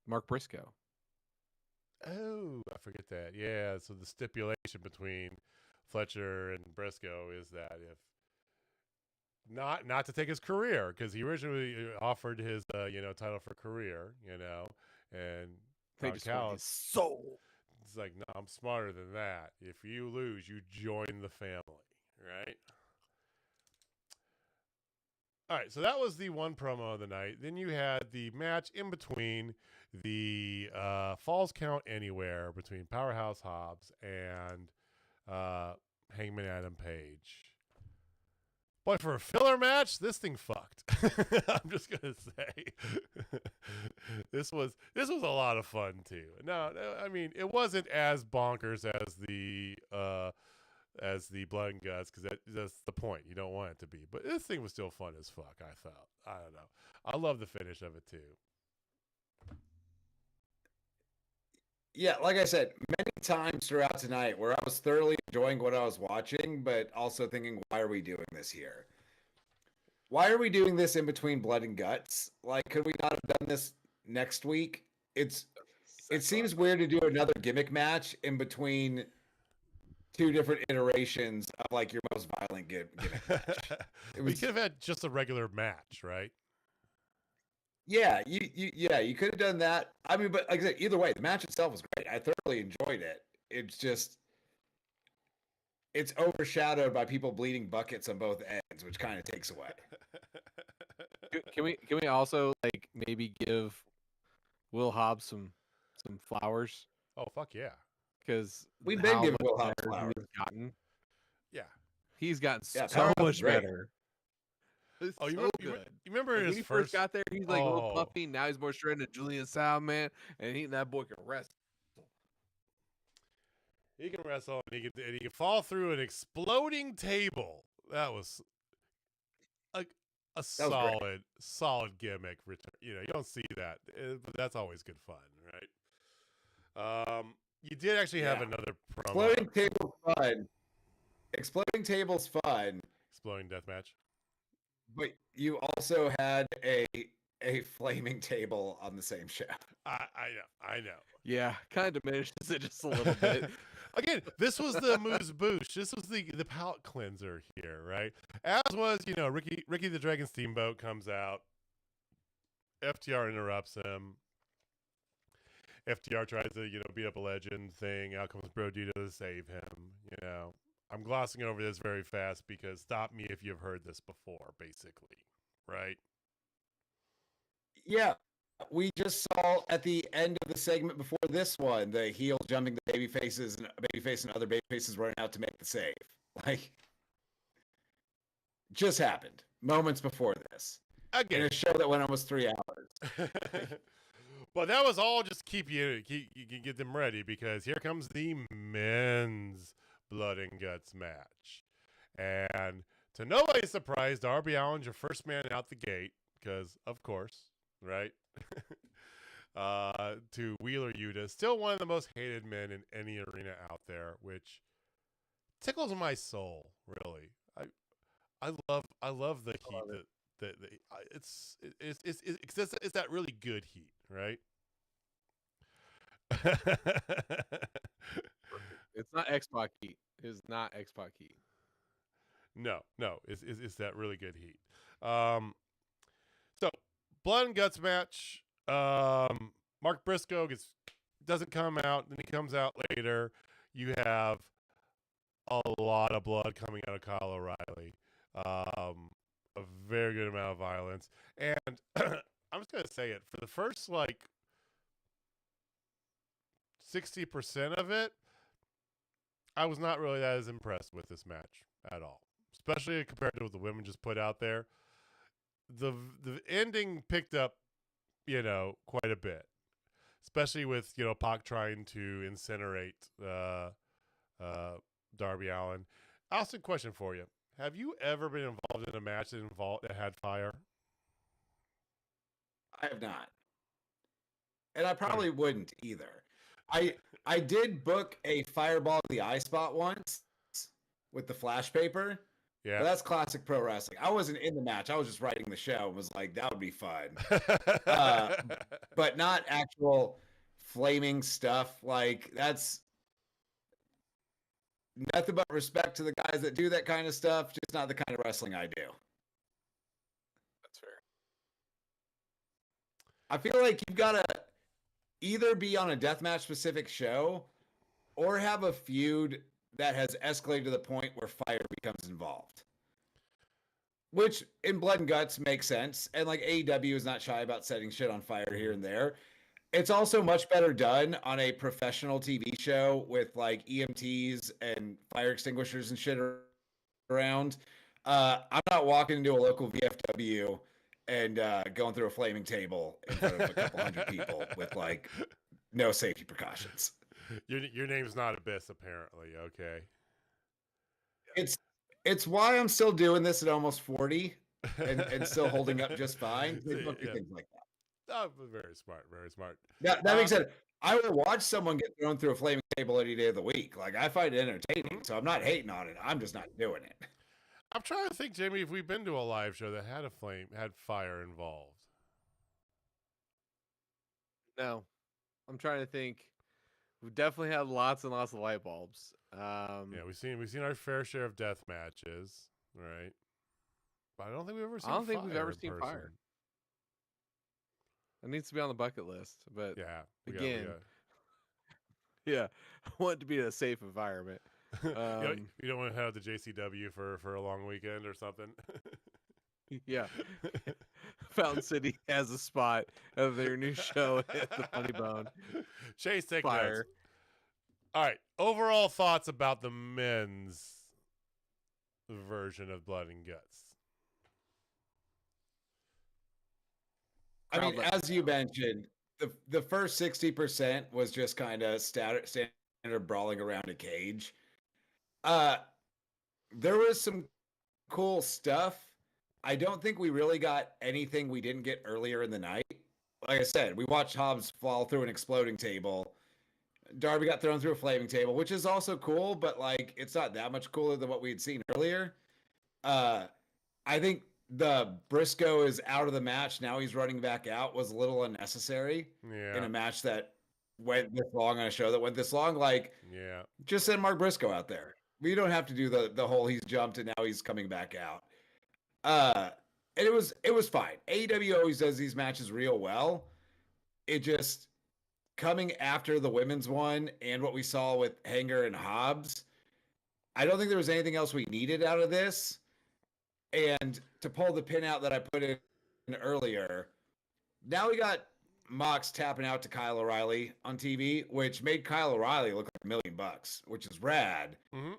Mark Briscoe. Oh, I forget that. Yeah. So the stipulation between Fletcher and Briscoe is that if not to take his career, because he originally offered his title for career, and They Don just want Callis, his soul. it's like, no, I'm smarter than that. If you lose, you join the family, right? All right, so that was the one promo of the night. Then you had the match in between the Falls Count Anywhere between Powerhouse Hobbs and Hangman Adam Page. Boy, for a filler match, this thing fucked. I'm just gonna say, this was a lot of fun too. No, I mean it wasn't as bonkers as the Blood and Guts, because that's the point. You don't want it to be, but this thing was still fun as fuck. I felt. I don't know. I love the finish of it too. Yeah, like I said, many times throughout tonight where I was thoroughly enjoying what I was watching, but also thinking, why are we doing this here? Why are we doing this in between Blood and Guts? Like, could we not have done this next week? It seems weird to do another gimmick match in between two different iterations of like your most violent gimmick match. We could have had just a regular match, right? Yeah, you could have done that. I mean, but like I said, either way, the match itself was great. I thoroughly enjoyed it. It's overshadowed by people bleeding buckets on both ends, which kind of takes away. Can we also like maybe give Will Hobbs some flowers? Oh fuck yeah! Because We've been giving Will Hobbs flowers. He's gotten Yeah, so much great. better. It's Oh, so good. You remember Like, his when he first got there, he's like a little Oh. puffy. Now he's more shredded than Julian Salman, and that boy can wrestle. He can wrestle, and he can fall through an exploding table. That was a solid gimmick. You don't see that, but that's always good fun, right? You did actually have another promo. Exploding table's fun. Exploding deathmatch. But you also had a flaming table on the same show. I know. Yeah, kind of diminishes it just a little bit. Again, this was the Moose Boosh. This was the palate cleanser here, right? As was, Ricky the Dragon Steamboat comes out. FTR interrupts him. FTR tries to, beat up a legend thing. Out comes Bro Dito to save him, I'm glossing over this very fast because stop me if you've heard this before, basically, right? Yeah, we just saw at the end of the segment before this one, the heel jumping the babyfaces and other babyfaces running out to make the save. Like, just happened moments before this. Again, in a show that went almost 3 hours. But that was all just keep you get them ready, because here comes the men's Blood and Guts match. And to nobody's surprise, Darby Allin's your first man out the gate, because of course, right? To Wheeler Yuta, still one of the most hated men in any arena out there, which tickles my soul, really. I love the heat. It's that really good heat, right? It's not X-Pac heat. It's not X-Pac heat. No, it's that really good heat. So Blood and Guts match. Mark Briscoe doesn't come out, then he comes out later. You have a lot of blood coming out of Kyle O'Reilly. A very good amount of violence, and I'm just gonna say it, for the first 60% of it, I was not really that as impressed with this match at all, especially compared to what the women just put out there. The ending picked up, quite a bit, especially with Pac trying to incinerate Darby Allin. Austin, question for you: have you ever been involved in a match that had fire? I have not, and I probably wouldn't either. I did book a fireball in the eye spot once with the flash paper, Yeah. But that's classic pro wrestling. I wasn't in the match. I was just writing the show and was like, that would be fun. But not actual flaming stuff. Like, that's nothing but respect to the guys that do that kind of stuff. Just not the kind of wrestling I do. That's fair. I feel like you've got to either be on a deathmatch specific show or have a feud that has escalated to the point where fire becomes involved. Which in Blood and Guts makes sense. And like AEW is not shy about setting shit on fire here and there. It's also much better done on a professional TV show with like EMTs and fire extinguishers and shit around. I'm not walking into a local VFW and going through a flaming table in front of a couple hundred people with like no safety precautions. Your name's not Abyss, apparently. Okay. It's why I'm still doing this at almost 40 and still holding up just fine. They don't do things like that. Oh, very smart, very smart. That being said, I will watch someone get thrown through a flaming table any day of the week. Like, I find it entertaining, so I'm not hating on it. I'm just not doing it. I'm trying to think, Jamie, if we've been to a live show that had fire involved. No, I'm trying to think. We've definitely had lots and lots of light bulbs. Yeah, we've seen our fair share of death matches, right? But I don't think we've ever seen. I don't think we've ever in seen person. fire. It needs to be on the bucket list, but Yeah, again, yeah, I want it to be a safe environment. You don't want to head out to JCW for a long weekend or something. Yeah, Fountain City has a spot of their new show at the Funny Bone. Chase, take Fire. notes. All right, overall thoughts about the men's version of Blood and Guts. I mean, as you mentioned, the first 60% was just kind of standard brawling around a cage. There was some cool stuff. I don't think we really got anything we didn't get earlier in the night. Like I said, we watched Hobbs fall through an exploding table. Darby got thrown through a flaming table, which is also cool, but like it's not that much cooler than what we had seen earlier. I think the Briscoe is out of the match. Now he's running back out was a little unnecessary in a match that went this long on a show that went this long. Like, just send Mark Briscoe out there. We don't have to do the whole he's jumped and now he's coming back out. And it was fine. AEW always does these matches real well. It just coming after the women's one and what we saw with Hanger and Hobbs, I don't think there was anything else we needed out of this. And to pull the pin out that I put in earlier, now we got Mox tapping out to Kyle O'Reilly on TV, which made Kyle O'Reilly look like $1 million, which is rad. Mm-hmm.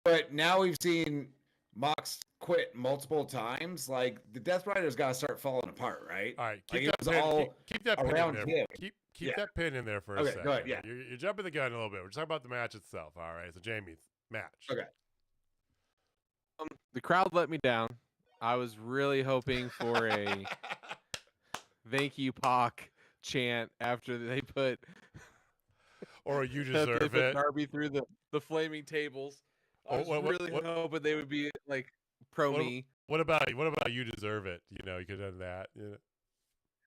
But now we've seen Mox quit multiple times. Like, the Death Rider's got to start falling apart, right? All right, keep that pin, keep that pin around in there. him. Keep that pin in there for a Okay, second. go ahead, yeah. You're jumping the gun a little bit. We're talking about the match itself. All right, so Jamie, match. Okay. The crowd let me down. I was really hoping for a "Thank you, Pac" chant after they put or you deserve it. Darby through the flaming tables. I was really hoping they would be like pro me. What about you deserve it? You know, you could have done that. You know?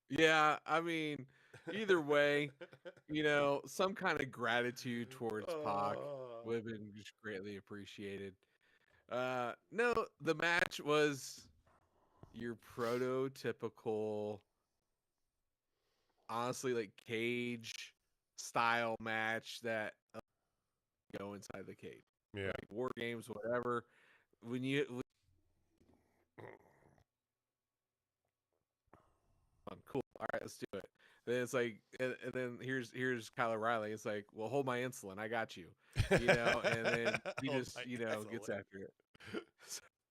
Yeah, I mean, either way, you know, some kind of gratitude towards Pac would have been just greatly appreciated. No, the match was your prototypical, honestly, like cage style match that go inside the cage. Yeah, like war games, whatever. Cool. All right, let's do it. Then it's like, and then here's Kyle O'Reilly. It's like, well, hold my insulin, I got you. You know, and then he just gets after it.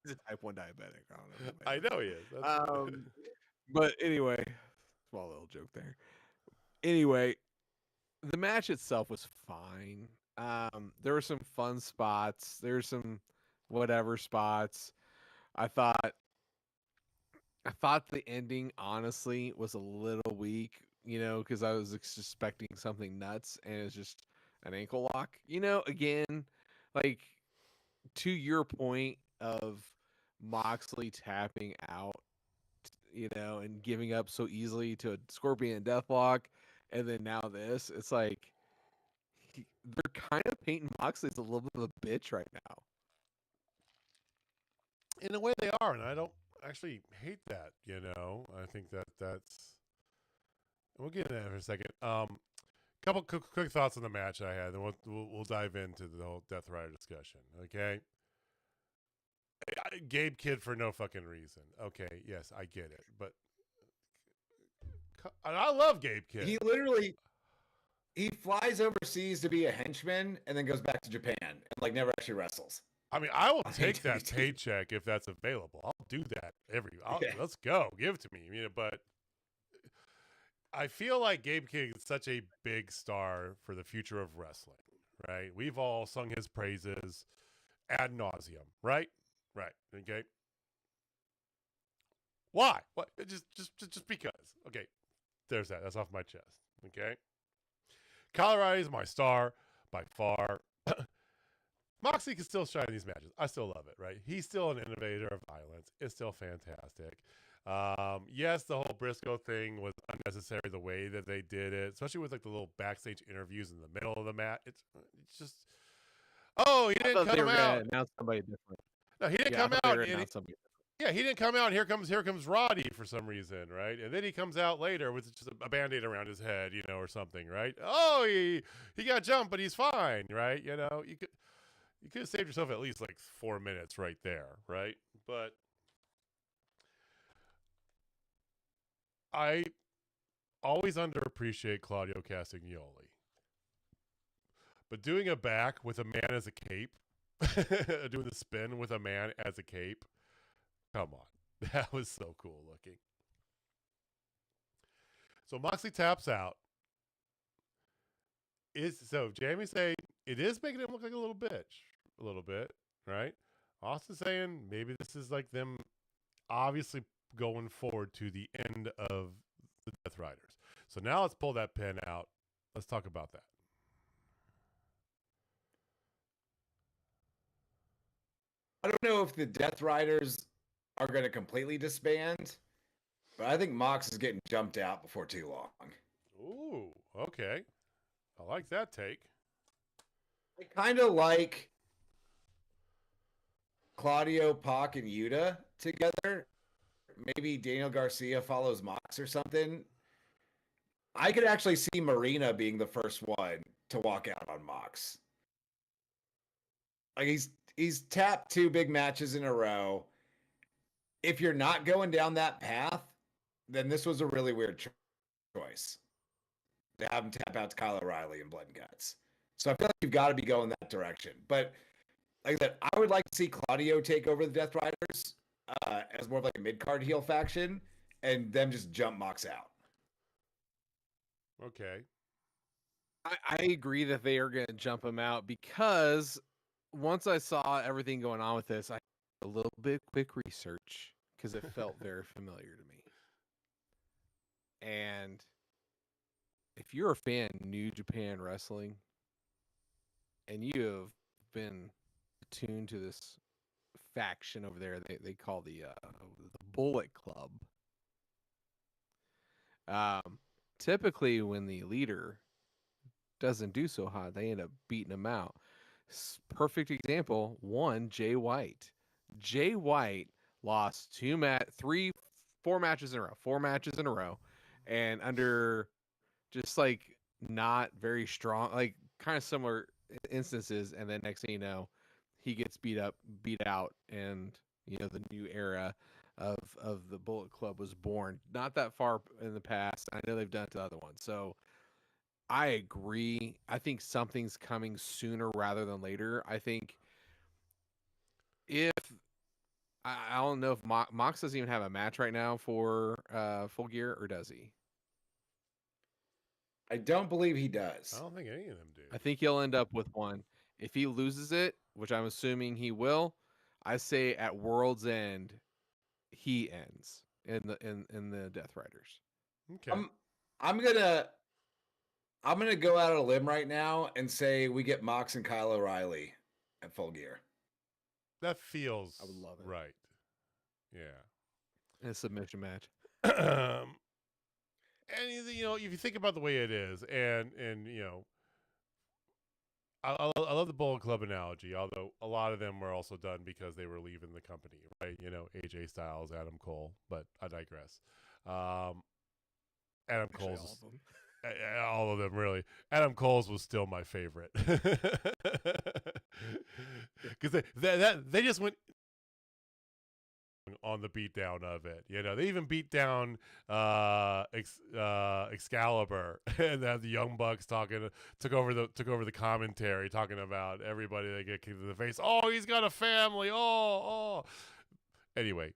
He's a type 1 diabetic. I know he is. But anyway, small little joke there. Anyway, the match itself was fine. There were some fun spots. There's some whatever spots. I thought the ending honestly was a little weak, you know, because I was expecting something nuts and it's just an ankle lock. You know, again, like to your point, of Moxley tapping out, and giving up so easily to a Scorpion Deathlock, and then now this. It's like they're kind of painting Moxley as a little bit of a bitch right now. In a way, they are, and I don't actually hate that. I think that's. We'll get into that for a second. Couple quick thoughts on the match I had, then we'll dive into the whole Death Rider discussion. Okay. Gabe Kidd for no fucking reason. Okay, yes, I get it, but I love Gabe Kidd. He flies overseas to be a henchman and then goes back to Japan and never actually wrestles. I mean, I will take that paycheck if that's available. I'll do that Let's go, give it to me. But I feel like Gabe Kidd is such a big star for the future of wrestling, right? We've all sung his praises ad nauseum, right? Right. Okay. Why? What? Just because. Okay. There's that. That's off my chest. Okay. Kyle O'Reilly is my star by far. Moxley can still shine in these matches. I still love it, right? He's still an innovator of violence. It's still fantastic. Yes, the whole Briscoe thing was unnecessary the way that they did it, especially with the little backstage interviews in the middle of the match. It's just, he didn't come out. Announce somebody different. No, he didn't come out. He didn't come out. Here comes Roddy for some reason, right? And then he comes out later with just a Band-Aid around his head, or something, right? Oh, he got jumped, but he's fine, right? You could have saved yourself at least 4 minutes right there, right? But I always underappreciate Claudio Castagnoli. But doing a back with a man as a cape, doing the spin with a man as a cape, come on. That was so cool looking. So Moxley taps out. Jamie saying it is making him look like a little bitch. A little bit, right? Austin saying maybe this is them obviously going forward to the end of the Death Riders. So now let's pull that pin out. Let's talk about that. I don't know if the Death Riders are going to completely disband, but I think Mox is getting jumped out before too long. Ooh, okay. I like that take. I kind of like Claudio, Pac, and Yuta together. Maybe Daniel Garcia follows Mox or something. I could actually see Marina being the first one to walk out on Mox. He's tapped 2 big matches in a row. If you're not going down that path, then this was a really weird choice to have him tap out to Kyle O'Reilly in Blood and Guts. So I feel like you've got to be going that direction. But like I said, I would like to see Claudio take over the Death Riders as more of a mid-card heel faction and them just jump Mox out. Okay. I agree that they are going to jump him out because once I saw everything going on with this, I did a little bit quick research because it felt very familiar to me. And if you're a fan of New Japan Wrestling and you have been attuned to this faction over there, they call the Bullet Club. Typically, when the leader doesn't do so hot, they end up beating him out. Perfect example, Jay White. Jay White lost 4 matches in a row, and under just not very strong, kind of similar instances, and then next thing you know, he gets beat out, and the new era of the Bullet Club was born not that far in the past. I know they've done it to other ones. So I agree. I think something's coming sooner rather than later. I think I don't know if Mox doesn't even have a match right now for Full Gear, or does he? I don't believe he does. I don't think any of them do. I think he'll end up with one. If he loses it, which I'm assuming he will, I say at World's End, he ends in the Death Riders. Okay. I'm gonna go out on a limb right now and say we get Mox and Kyle O'Reilly at Full Gear. That feels I would love it. right. Yeah. A submission match. And you know, if you think about the way it is, and you know, I love the Bullet Club analogy, although a lot of them were also done because they were leaving the company, right? You know, AJ Styles, Adam Cole, but I digress. Adam Actually, Cole's, all of them. all of them really. Adam Cole's was still my favorite because they just went on the beatdown of it. You know, they even beat down Excalibur, and then the Young Bucks took over the commentary, talking about everybody that get kicked in the face. Oh, he's got a family. Oh. Anyway,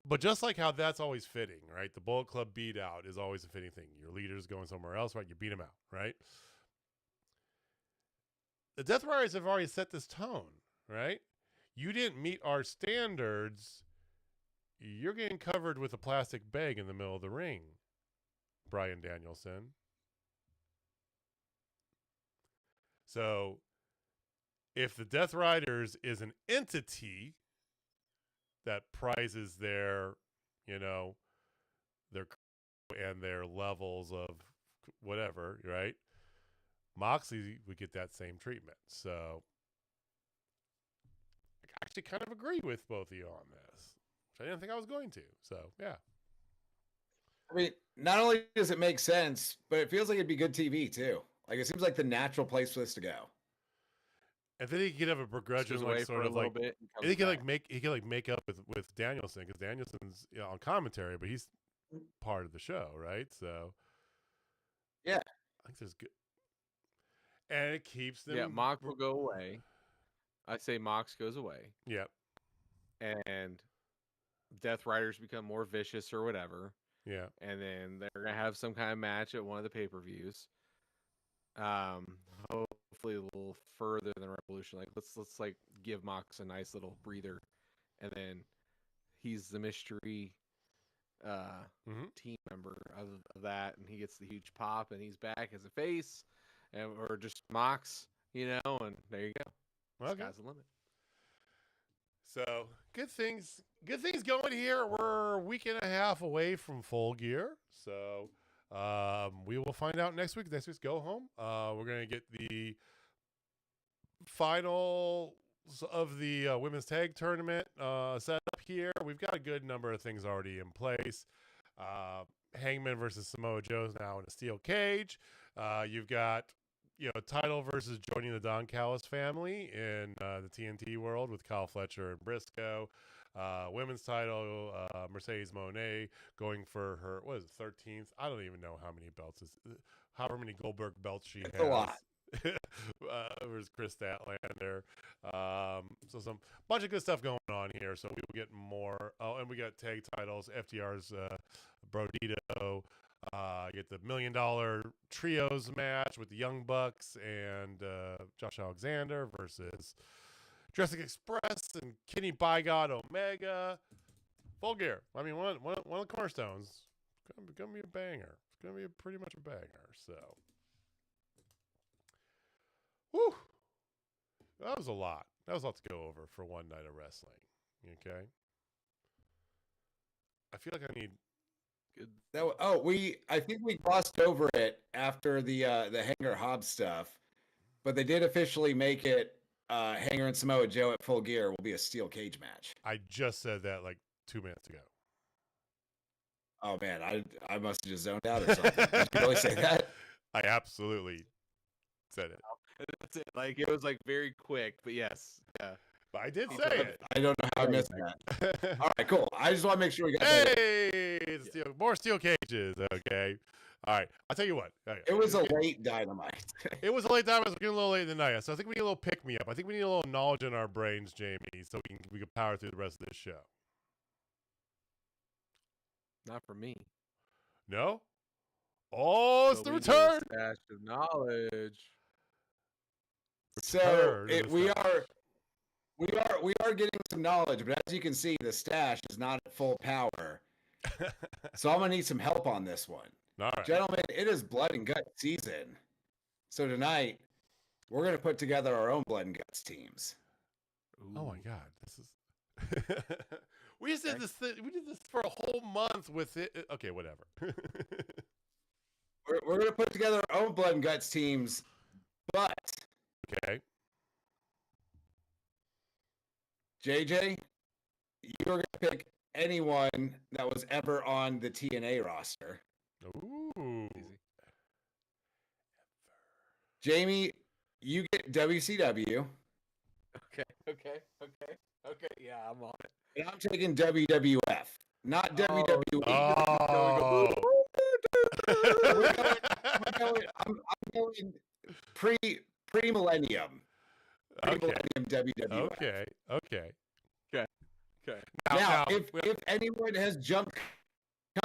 but just like how that's always fitting, right? The Bullet Club beat out is always a fitting thing. Your leader's going somewhere else, right? You beat him out, right? The Death Riders have already set this tone, right? You didn't meet our standards, you're getting covered with a plastic bag in the middle of the ring, Bryan Danielson. So, if the Death Riders is an entity that prizes their, you know, their and their levels of whatever, right? Moxley would get that same treatment. So, I actually kind of agree with both of you on this, which I didn't think I was going to. So, yeah. I mean, not only does it make sense, but it feels like it'd be good TV too. Like it seems like the natural place for this to go. And then he could have a progression, Goes away like for sort a of little like bit and comes he could back. make up with Danielson, because Danielson's, you know, on commentary, but he's part of the show, right? So Yeah. I think there's good, and it keeps them. Yeah, Mox will go away. I say Mox goes away, Yeah, and Death Riders become more vicious or whatever, yeah. and then they're gonna have some kind of match at one of the pay-per-views. Hopefully a little further than Revolution. Like let's like give Mox a nice little breather, and then he's the mystery team member of that, and he gets the huge pop, and he's back as a face, and or just Mox, you know, and there you go. Okay. Sky's the limit. So good things going here. We're a week and a half away from Full Gear, so we will find out next week. Next week's Go Home. We're gonna get the final of the women's tag tournament set up here. We've got a good number of things already in place. Hangman versus Samoa Joe's now in a steel cage. You've got, you know, title versus joining the Don Callis family in the TNT world with Kyle Fletcher and Briscoe. Women's title, Mercedes Moné going for her, what is it, 13th? I don't even know how many belts however many Goldberg belts she has. A lot. There's Chris Statlander. So some bunch of good stuff going on here. So we will get more. Oh, and we got tag titles. FTR's Brodito. Get the $1 Million Trios match with the Young Bucks and Josh Alexander versus Jurassic Express and Kenny Bygod Omega. Full Gear. I mean, one of the cornerstones. It's gonna be a banger. It's gonna be pretty much a banger. So, whew. That was a lot. That was a lot to go over for one night of wrestling. Okay. I feel like I need. Good. I think we glossed over it after the Hanger Hobbs stuff, but they did officially make it Hanger and Samoa Joe at Full Gear will be a steel cage match. I just said that like 2 minutes ago. Oh man, I must have just zoned out or something. Did you really say that? I absolutely said it. That's it. Like it was like very quick, but yes, yeah. But I did say it. I don't know how I missed that. All right, cool. I just want to make sure we got that. Hey, more steel cages. Okay. All right. I'll tell you what. It was a late Dynamite. It was a late time. It was getting a little late in the night. So I think we need a little pick me up. I think we need a little knowledge in our brains, Jamie, so we can power through the rest of this show. Not for me. No? Oh, it's But the we need a return. stash of knowledge. So we are getting some knowledge, but as you can see, the stash is not at full power. So I'm gonna need some help on this one. All right. Gentlemen, it is blood and guts season. So tonight, we're gonna put together our own blood and guts teams. Oh my Ooh. God, this is. We just did this. We did this for a whole month with it. Okay, whatever. We're gonna put together our own blood and guts teams, but Okay. JJ, you were gonna pick anyone that was ever on the TNA roster. Ooh. Easy. Jamie, you get WCW, Okay. Yeah, I'm on it. and I'm taking WWF, not WWE. Oh. I'm going pre-millennium. Pre-millennium WWF. Okay. Now, if anyone has jumped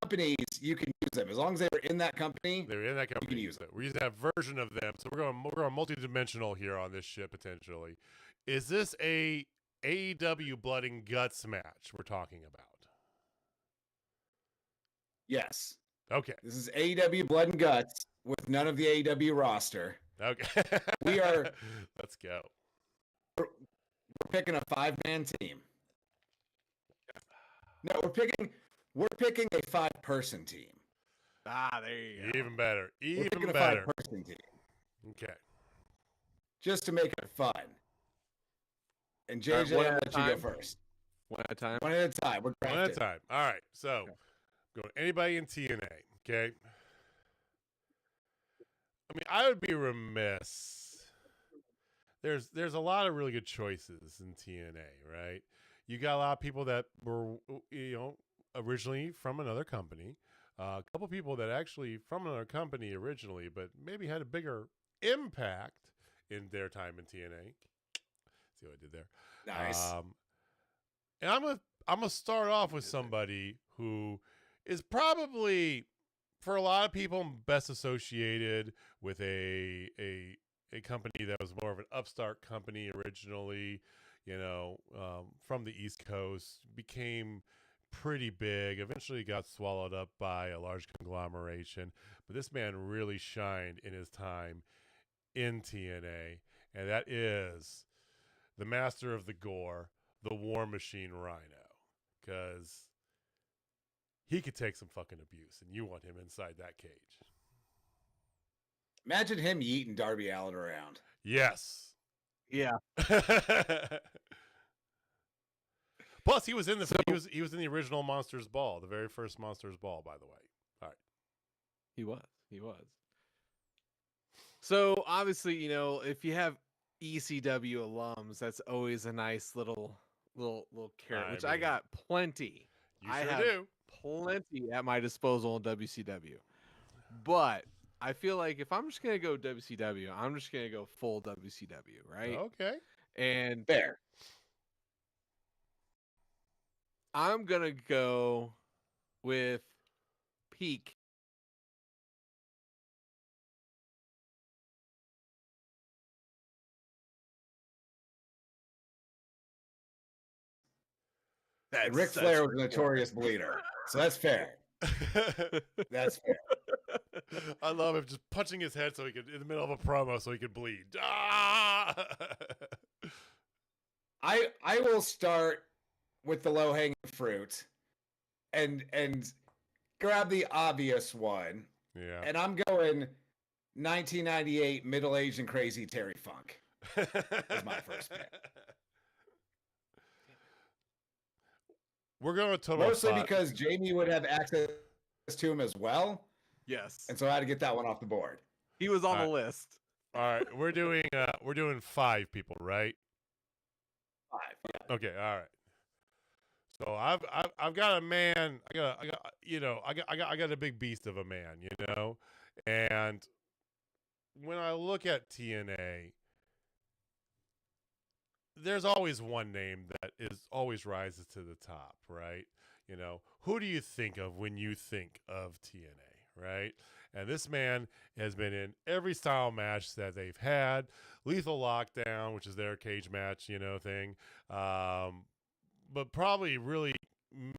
companies, you can use them as long as they were in that company. They're in that company. You can use them. We're using that version of them. So we're going multi-dimensional here on this ship potentially. Is this a AEW Blood and Guts match we're talking about? Yes. Okay. This is AEW Blood and Guts with none of the AEW roster. Okay. We are. Let's go. We're picking a 5-man team. No, we're picking a 5-person team. Ah, there you go. Even better. We're picking Even a better. 5-person team. Okay. Just to make it fun. And All right, JJ, one I'll at a let you go time? first. One at a time. One at a time. We're One drafting. at a time. All right. So, Okay. go anybody in TNA. Okay. I mean, I would be remiss. There's a lot of really good choices in TNA, right? You got a lot of people that were, originally from another company. A couple people that actually from another company originally, but maybe had a bigger impact in their time in TNA. See what I did there? Nice. And I'm gonna start off with somebody who is probably, for a lot of people, best associated with a company that was more of an upstart company originally, from the East Coast, became pretty big, eventually got swallowed up by a large conglomeration. But this man really shined in his time in TNA, and that is the master of the gore, the War Machine Rhino, because he could take some fucking abuse, and you want him inside that cage. Imagine him yeeting Darby Allin around. Yes. Yeah. Plus, he was in he was in the original Monsters Ball, the very first Monsters Ball, by the way. All right. He was. So obviously, if you have ECW alums, that's always a nice little carrot, which I got plenty. You sure do. Plenty at my disposal in WCW. But I feel like if I'm just gonna go WCW, I'm just gonna go full WCW, right? Okay. And Fair. I'm gonna go with Peak. And Ric Flair was a notorious bleeder. So that's fair. That's fair. I love him just punching his head so he could, in the middle of a promo, so he could bleed. Ah! I will start with the low hanging fruit and grab the obvious one. Yeah. And I'm going 1998 middle-aged and crazy Terry Funk. That's my first pick. We're going to Total Mostly Spot. because Jamie would have access to him as well. Yes. And so I had to get that one off the board. He was on the list. All right, we're doing 5 people, right? 5. Yeah. Okay, all right. So I've got a man. I got a big beast of a man, and when I look at TNA, there's always one name that always rises to the top, right? Who do you think of when you think of TNA, right? And this man has been in every style match that they've had. Lethal Lockdown, which is their cage match, thing. But probably really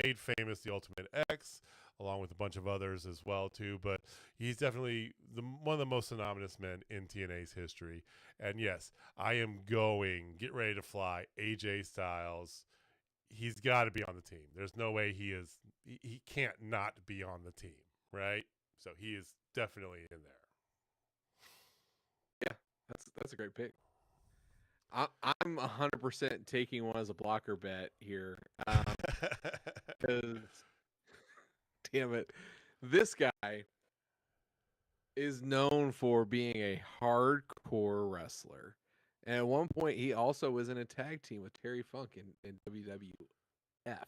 made famous the Ultimate X, along with a bunch of others as well too. But he's definitely one of the most synonymous men in TNA's history. And yes, I am get ready to fly AJ Styles. He's got to be on the team. There's no way he can't not be on the team, right? So he is definitely in there. Yeah, that's a great pick. I'm 100% taking one as a blocker bet here. Because, damn it, this guy is known for being a hardcore wrestler. And at one point, he also was in a tag team with Terry Funk in WWF.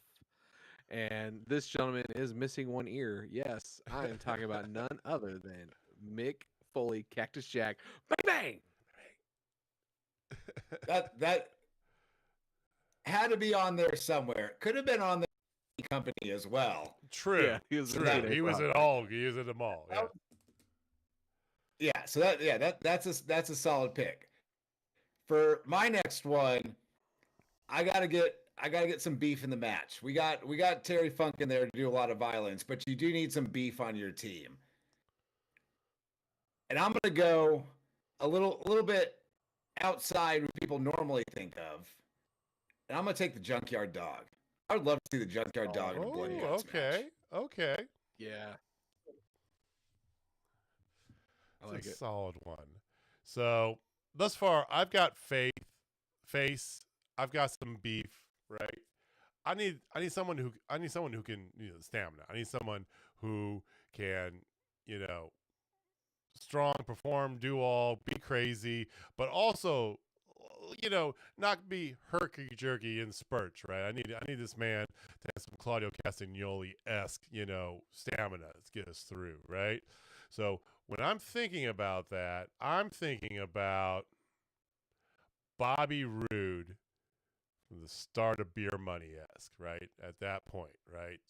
And this gentleman is missing one ear. Yes, I am talking about none other than Mick Foley, Cactus Jack. Bang, bang! That had to be on there somewhere. Could have been on the company as well. True. Yeah, he was True. He was at all. He was at them all. Yeah. Yeah. So that's a solid pick. For my next one, I gotta get some beef in the match. We got Terry Funk in there to do a lot of violence, but you do need some beef on your team. And I'm gonna go a little bit outside what people normally think of. And I'm gonna take the Junkyard Dog. I would love to see the Junkyard Dog in a blood and guts match. Okay. Yeah. I like It's a it. solid one. So thus far, I've got face. I've got some beef. Right. I need someone who can stamina. I need someone who can strong, perform, do all, be crazy, but also not be herky jerky in spurts. Right. I need this man to have some Claudio Castagnoli-esque stamina to get us through. Right. So when I'm thinking about that, I'm thinking about Bobby Roode from the start of Beer Money-esque, right? At that point, right?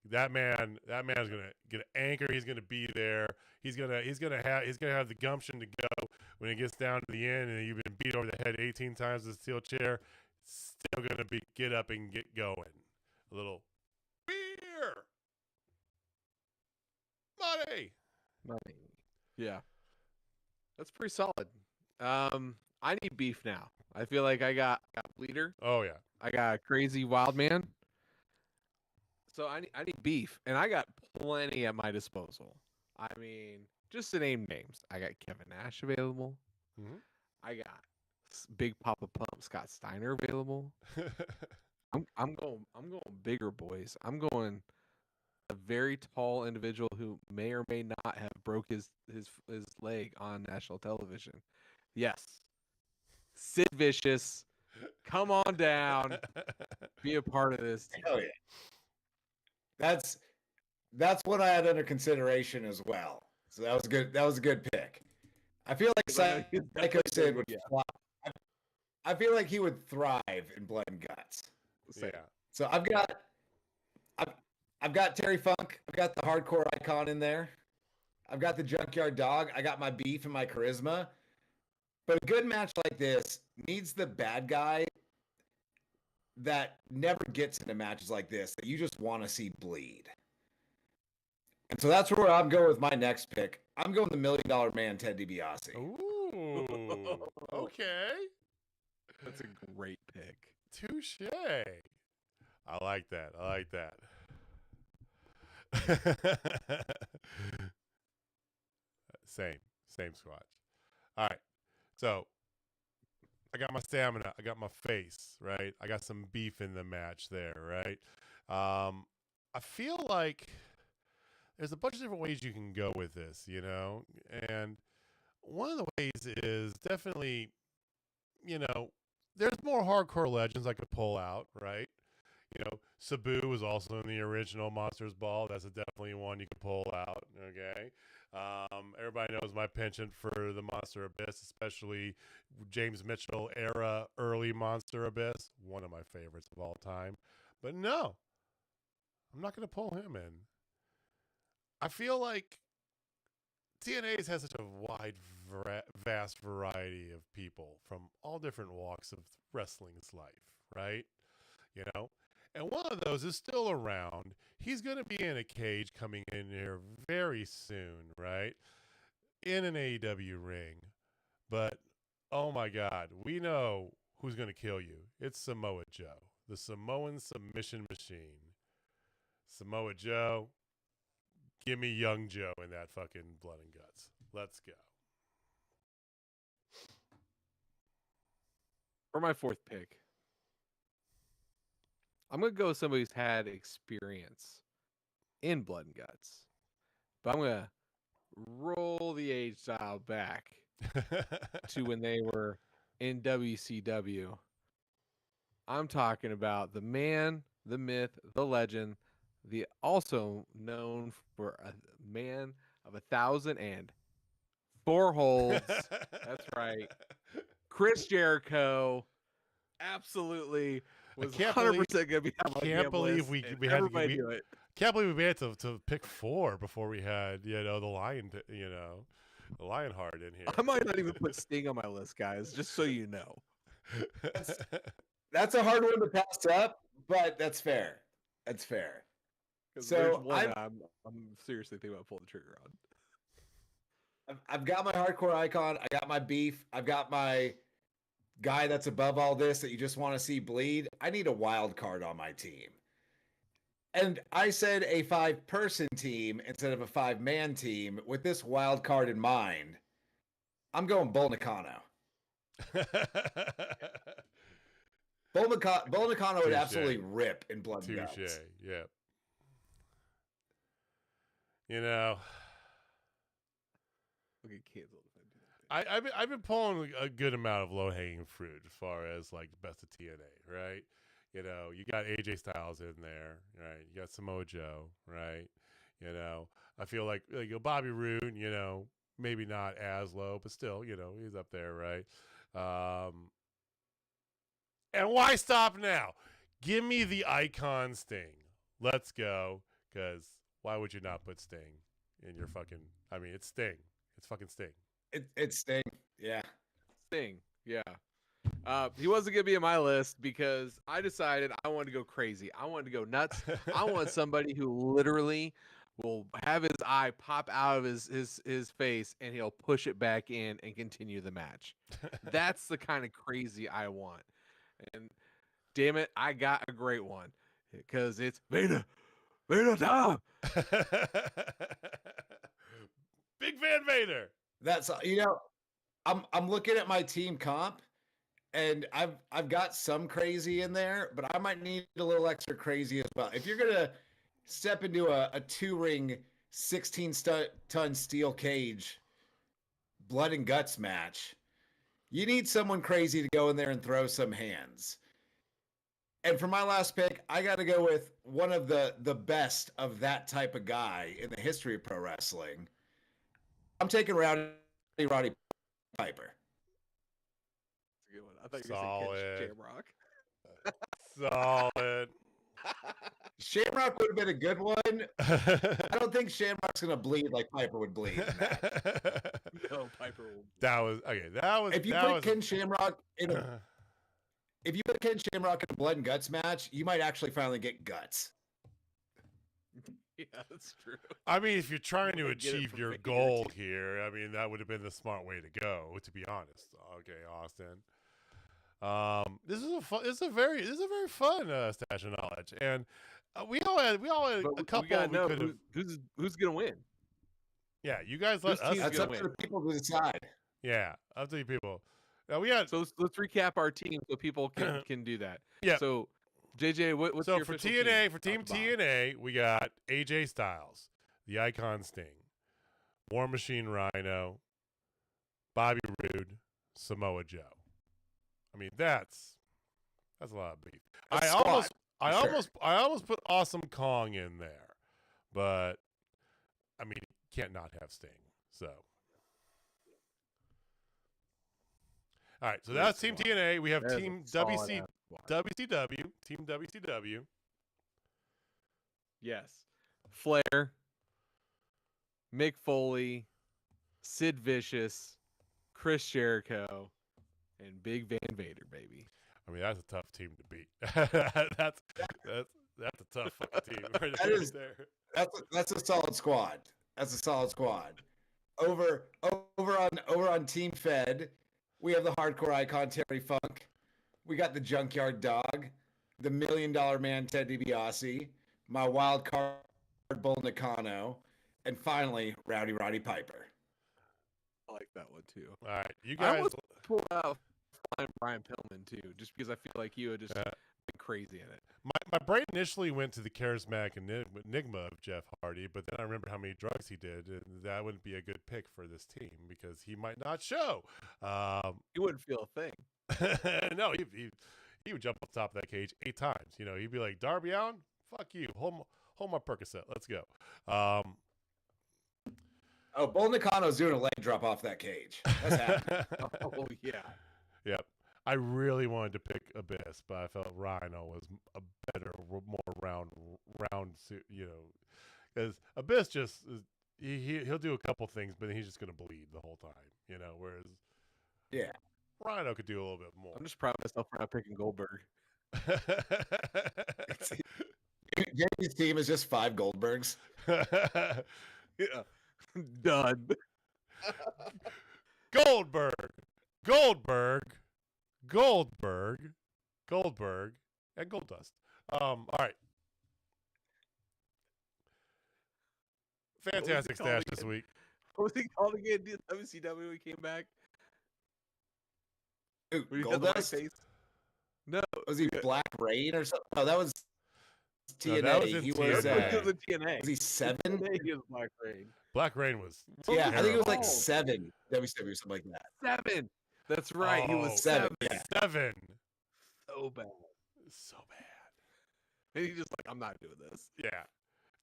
That man's gonna get an anchor. He's gonna be there. He's gonna have the gumption to go when it gets down to the end, and you've been beat over the head 18 times with a steel chair. Still gonna get up and get going. A little beer money. Yeah, that's pretty solid. I need beef now. I feel like I got Bleeder. Oh yeah. I got Crazy Wild Man. So I need beef, and I got plenty at my disposal. I mean, just to name names, I got Kevin Nash available. Mm-hmm. I got Big Papa Pump Scott Steiner available. I'm going bigger, boys. I'm going a very tall individual who may or may not have broke his leg on national television. Yes. Sid Vicious, come on down. Be a part of this team. Hell yeah. That's what I had under consideration as well. So that was good. That was a good pick. I feel like Psycho Sid would fly. I feel like he would thrive in Blood and Guts. Yeah. So I've got Terry Funk. I've got the hardcore icon in there. I've got the Junkyard Dog. I got my beef and my charisma. But a good match like this needs the bad guy that never gets into matches like this, that you just want to see bleed. And so that's where I'm going with my next pick. I'm going the $1 Million Man, Ted DiBiase. Ooh. Okay. That's a great pick. Touche. I like that. Same squad. All right. So I got my stamina. I got my face, right? I got some beef in the match there, right? I feel like there's a bunch of different ways you can go with this, and one of the ways is definitely, there's more hardcore legends I could pull out, right? Sabu was also in the original Monsters Ball. That's definitely one you can pull out, okay? Everybody knows my penchant for the Monster Abyss, especially James Mitchell era early Monster Abyss, one of my favorites of all time. But no, I'm not going to pull him in. I feel like TNA's has such a wide, vast variety of people from all different walks of wrestling's life, right? And one of those is still around. He's going to be in a cage coming in here very soon, right? In an AEW ring. But, oh my God, we know who's going to kill you. It's Samoa Joe, the Samoan submission machine. Samoa Joe, give me young Joe in that fucking blood and guts. Let's go. For my fourth pick, I'm going to go with somebody who's had experience in blood and guts. But I'm going to roll the age dial back to when they were in WCW. I'm talking about the man, the myth, the legend, the also known for a man of 1,004 holds. That's right. Chris Jericho absolutely was 100% going to be on my Can't believe list, we and had everybody do it. Can't believe we had to pick 4 before we had the lion the Lionheart in here. I might not even put Sting on my list, guys, just so you know. That's a hard one to pass up, but that's fair. That's fair. So there's one I'm seriously thinking about pulling the trigger on. I've got my hardcore icon. I got my beef. I've got my guy that's above all this that you just want to see bleed. I need a wild card on my team. And I said a 5-person team instead of a 5-man team with this wild card in mind. I'm going Bull Nakano. Bull Nakano would absolutely rip in blood and guts. Touche, yeah. You know, I'll get canceled if I do that. I've been pulling a good amount of low hanging fruit as far as like best of TNA, right? You know, you got AJ Styles in there, right? You got Samoa Joe, right? You know, I feel like Bobby Roode, you know, maybe not as low, but still, you know, he's up there, right? And why stop now? Give me the icon Sting. Let's go, because why would you not put Sting in your fucking? I mean, it's Sting. It's fucking Sting. It's Sting. Yeah. Sting. Yeah. He wasn't going to be on my list because I decided I wanted to go crazy. I wanted to go nuts. I want somebody who literally will have his eye pop out of his face and he'll push it back in and continue the match. That's the kind of crazy I want. And damn it, I got a great one because it's Vader time. Big Van Vader. That's I'm looking at my team comp and I've got some crazy in there, but I might need a little extra crazy as well. If you're gonna step into a 2-ring 16-ton steel cage blood and guts match, you need someone crazy to go in there and throw some hands. And for my last pick, I got to go with one of the best of that type of guy in the history of pro wrestling. I'm taking Roddy Piper. That's a good one. I thought you were going to say Solid. Solid. Shamrock would have been a good one. I don't think Shamrock's going to bleed like Piper would bleed. No, Piper will. That was okay. That was. If you put Ken Shamrock in a blood and guts match, you might actually finally get guts. Yeah, that's true. I mean, if you're trying to achieve your goal here, I mean, that would have been the smart way to go, to be honest. Okay, Austin. This is a very fun stash of knowledge, and we all had a couple. Who's gonna win? Yeah, you guys let us. That's up to the people to decide. Yeah, up to you people. Now we had. So let's recap our team so people can do that. Yeah. So JJ, what's so your for official TNA team? for Team TNA? We got AJ Styles, the Icon Sting, War Machine Rhino, Bobby Roode, Samoa Joe. I mean, that's a lot of beef. I almost put Awesome Kong in there, but I mean, you can't not have Sting. So, all right. So that's Team TNA. We have Team WCW. Team WCW. Yes, Flair, Mick Foley, Sid Vicious, Chris Jericho, and Big Van Vader, baby. I mean, that's a tough team to beat. that's a tough fucking team right there. That's a solid squad. That's a solid squad. Over on Team Fed, we have the hardcore icon Terry Funk. We got the Junkyard Dog, the $1 Million Man Ted DiBiase, my wild card Bull Nakano, and finally Rowdy Roddy Piper. I like that one too. All right, you I guys. almost pulled out Flying Brian Pillman too, just because I feel like he would just been crazy in it. My brain initially went to the charismatic enigma of Jeff Hardy, but then I remember how many drugs he did, and that wouldn't be a good pick for this team because he might not show. He wouldn't feel a thing. No, he would jump off the top of that cage 8 times. You know, he'd be like, Darby Allin, fuck you, hold my Percocet, let's go. Oh, Bull Nakano's doing a leg drop off that cage. That's happening. Oh yeah. Yep. I really wanted to pick Abyss, but I felt Rhino was a better, more round, you know, because Abyss just he'll do a couple things, but he's just gonna bleed the whole time, you know. Whereas, Yeah, Rhino could do a little bit more. I'm just proud of myself for not picking Goldberg. Jamie's team is just 5 Goldbergs. Yeah. Done. Goldberg, and Goldust. All right. Fantastic stash this week. What was he called again? WCW when he came back? Ooh, When he had the white Goldust? face? No. Was he Black Rain or something? No, that was TNA. that was in he TNA. was. He was in TNA. Was he 7? He was Black Rain. Black Rain was Yeah, I think it was like Oh. 7 WCW or something like that. 7. That's right. He Oh, was 7. 7. Yeah. 7. So bad. So bad. And he's just like, I'm not doing this. Yeah.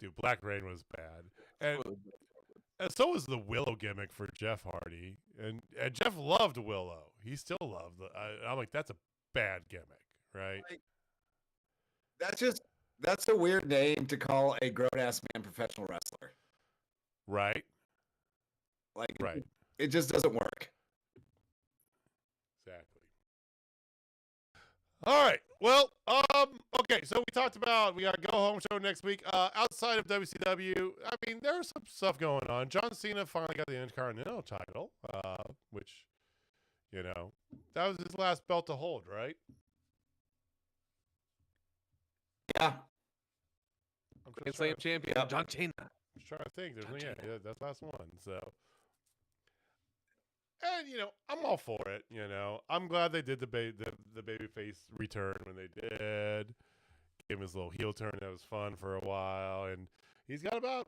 Dude, Black Rain was bad. And so was the Willow gimmick for Jeff Hardy. And Jeff loved Willow. He still loved I'm like, that's a bad gimmick, right? That's a weird name to call a grown-ass man professional wrestler. Right? Like, Right. it just doesn't work. Exactly. All right. Well, okay, so we talked about we got a go home show next week. Outside of WCW, I mean, there was some stuff going on. John Cena finally got the Intercontinental title, which, you know, that was his last belt to hold, right? Yeah. I'm Grand just Slam trying, champion, Yep. John Cena. just trying to think. There's John yeah, Cena. that's the last one. So, and you know, I'm all for it. You know, I'm glad they did the babyface return when they did. Gave him his little heel turn that was fun for a while, and he's got about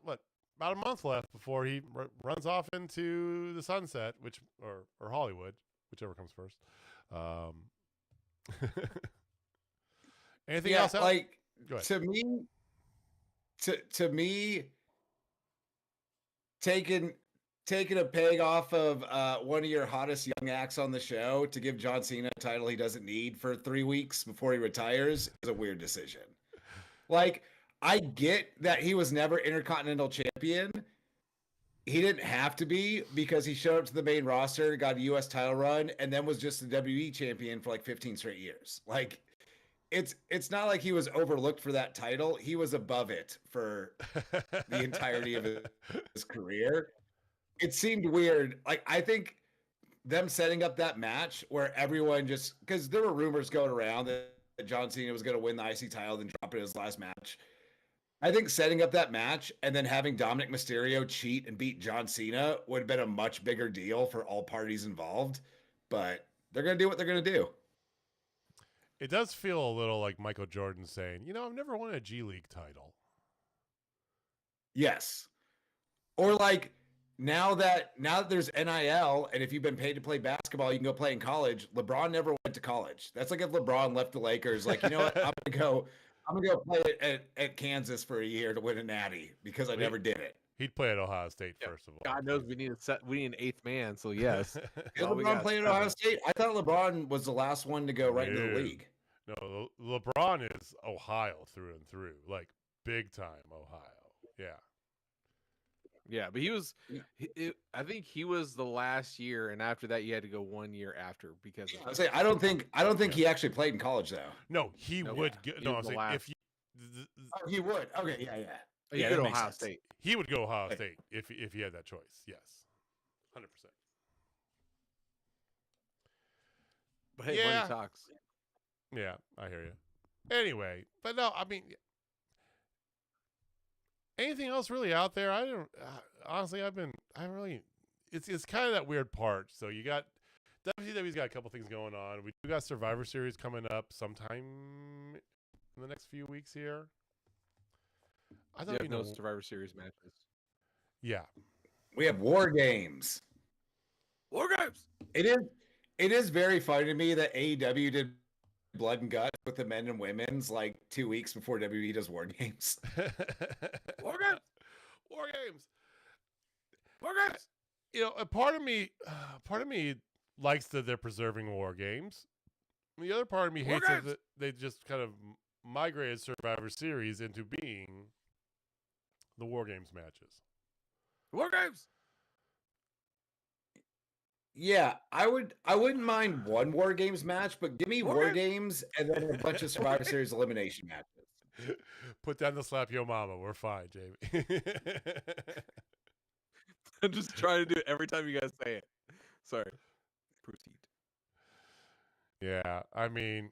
a month left before he runs off into the sunset, which or Hollywood, whichever comes first. Anything else? Like Go ahead. to me, taking a peg off of one of your hottest young acts on the show to give John Cena a title he doesn't need for 3 weeks before he retires is a weird decision. Like, I get that he was never Intercontinental Champion. He didn't have to be because he showed up to the main roster, got a U.S. title run, and then was just the WWE champion for like 15 straight years. Like, it's not like he was overlooked for that title. He was above it for the entirety of his career. It seemed weird. Like, I think them setting up that match where everyone just, because there were rumors going around that John Cena was going to win the IC title and drop it in his last match. I think setting up that match and then having Dominic Mysterio cheat and beat John Cena would have been a much bigger deal for all parties involved. But they're going to do what they're going to do. It does feel a little like Michael Jordan saying, you know, I've never won a G League title. Yes. Or like, now that there's NIL, and if you've been paid to play basketball, you can go play in college. LeBron never went to college. That's like if LeBron left the Lakers, like, you know what? I'm gonna go play at Kansas for a year to win a natty because I never did it. He'd play at Ohio State first of all. God knows we need an 8th man. So yes, Did LeBron play at Ohio State? I thought LeBron was the last one to go right into the league. No, LeBron is Ohio through and through, like big time Ohio. Yeah. Yeah, but I think he was the last year, and after that, you had to go 1 year after because of I say I don't think he actually played in college though. No, he No, would. he No, I'm was the saying last. if you, Oh, he would. Okay, yeah. He Yeah, go that to makes Ohio sense. State. he would go Ohio State if he had that choice. Yes, 100%. But hey, Yeah. money talks. Yeah, I hear you. Anyway, but no, I mean, anything else really out there? I don't. Honestly, I really. It's kind of that weird part. So you got WCW's got a couple things going on. We do got Survivor Series coming up sometime in the next few weeks here. I You don't have know. no Survivor Series matches. Yeah. We have War Games. War Games. It is very funny to me that AEW did Blood and Guts with the men and women's like 2 weeks before WWE does War Games. War Games. War Games. War Games. You know, a part of me likes that they're preserving War Games. The other part of me War hates Games. that they just kind of migrated Survivor Series into being the War Games matches. War Games. Yeah, I wouldn't mind one War Games match, but give me War Games and then a bunch of Survivor Series elimination matches. Put down the slap yo mama. We're fine, Jamie. I'm just trying to do it every time you guys say it. Sorry. Proceed. Yeah, I mean,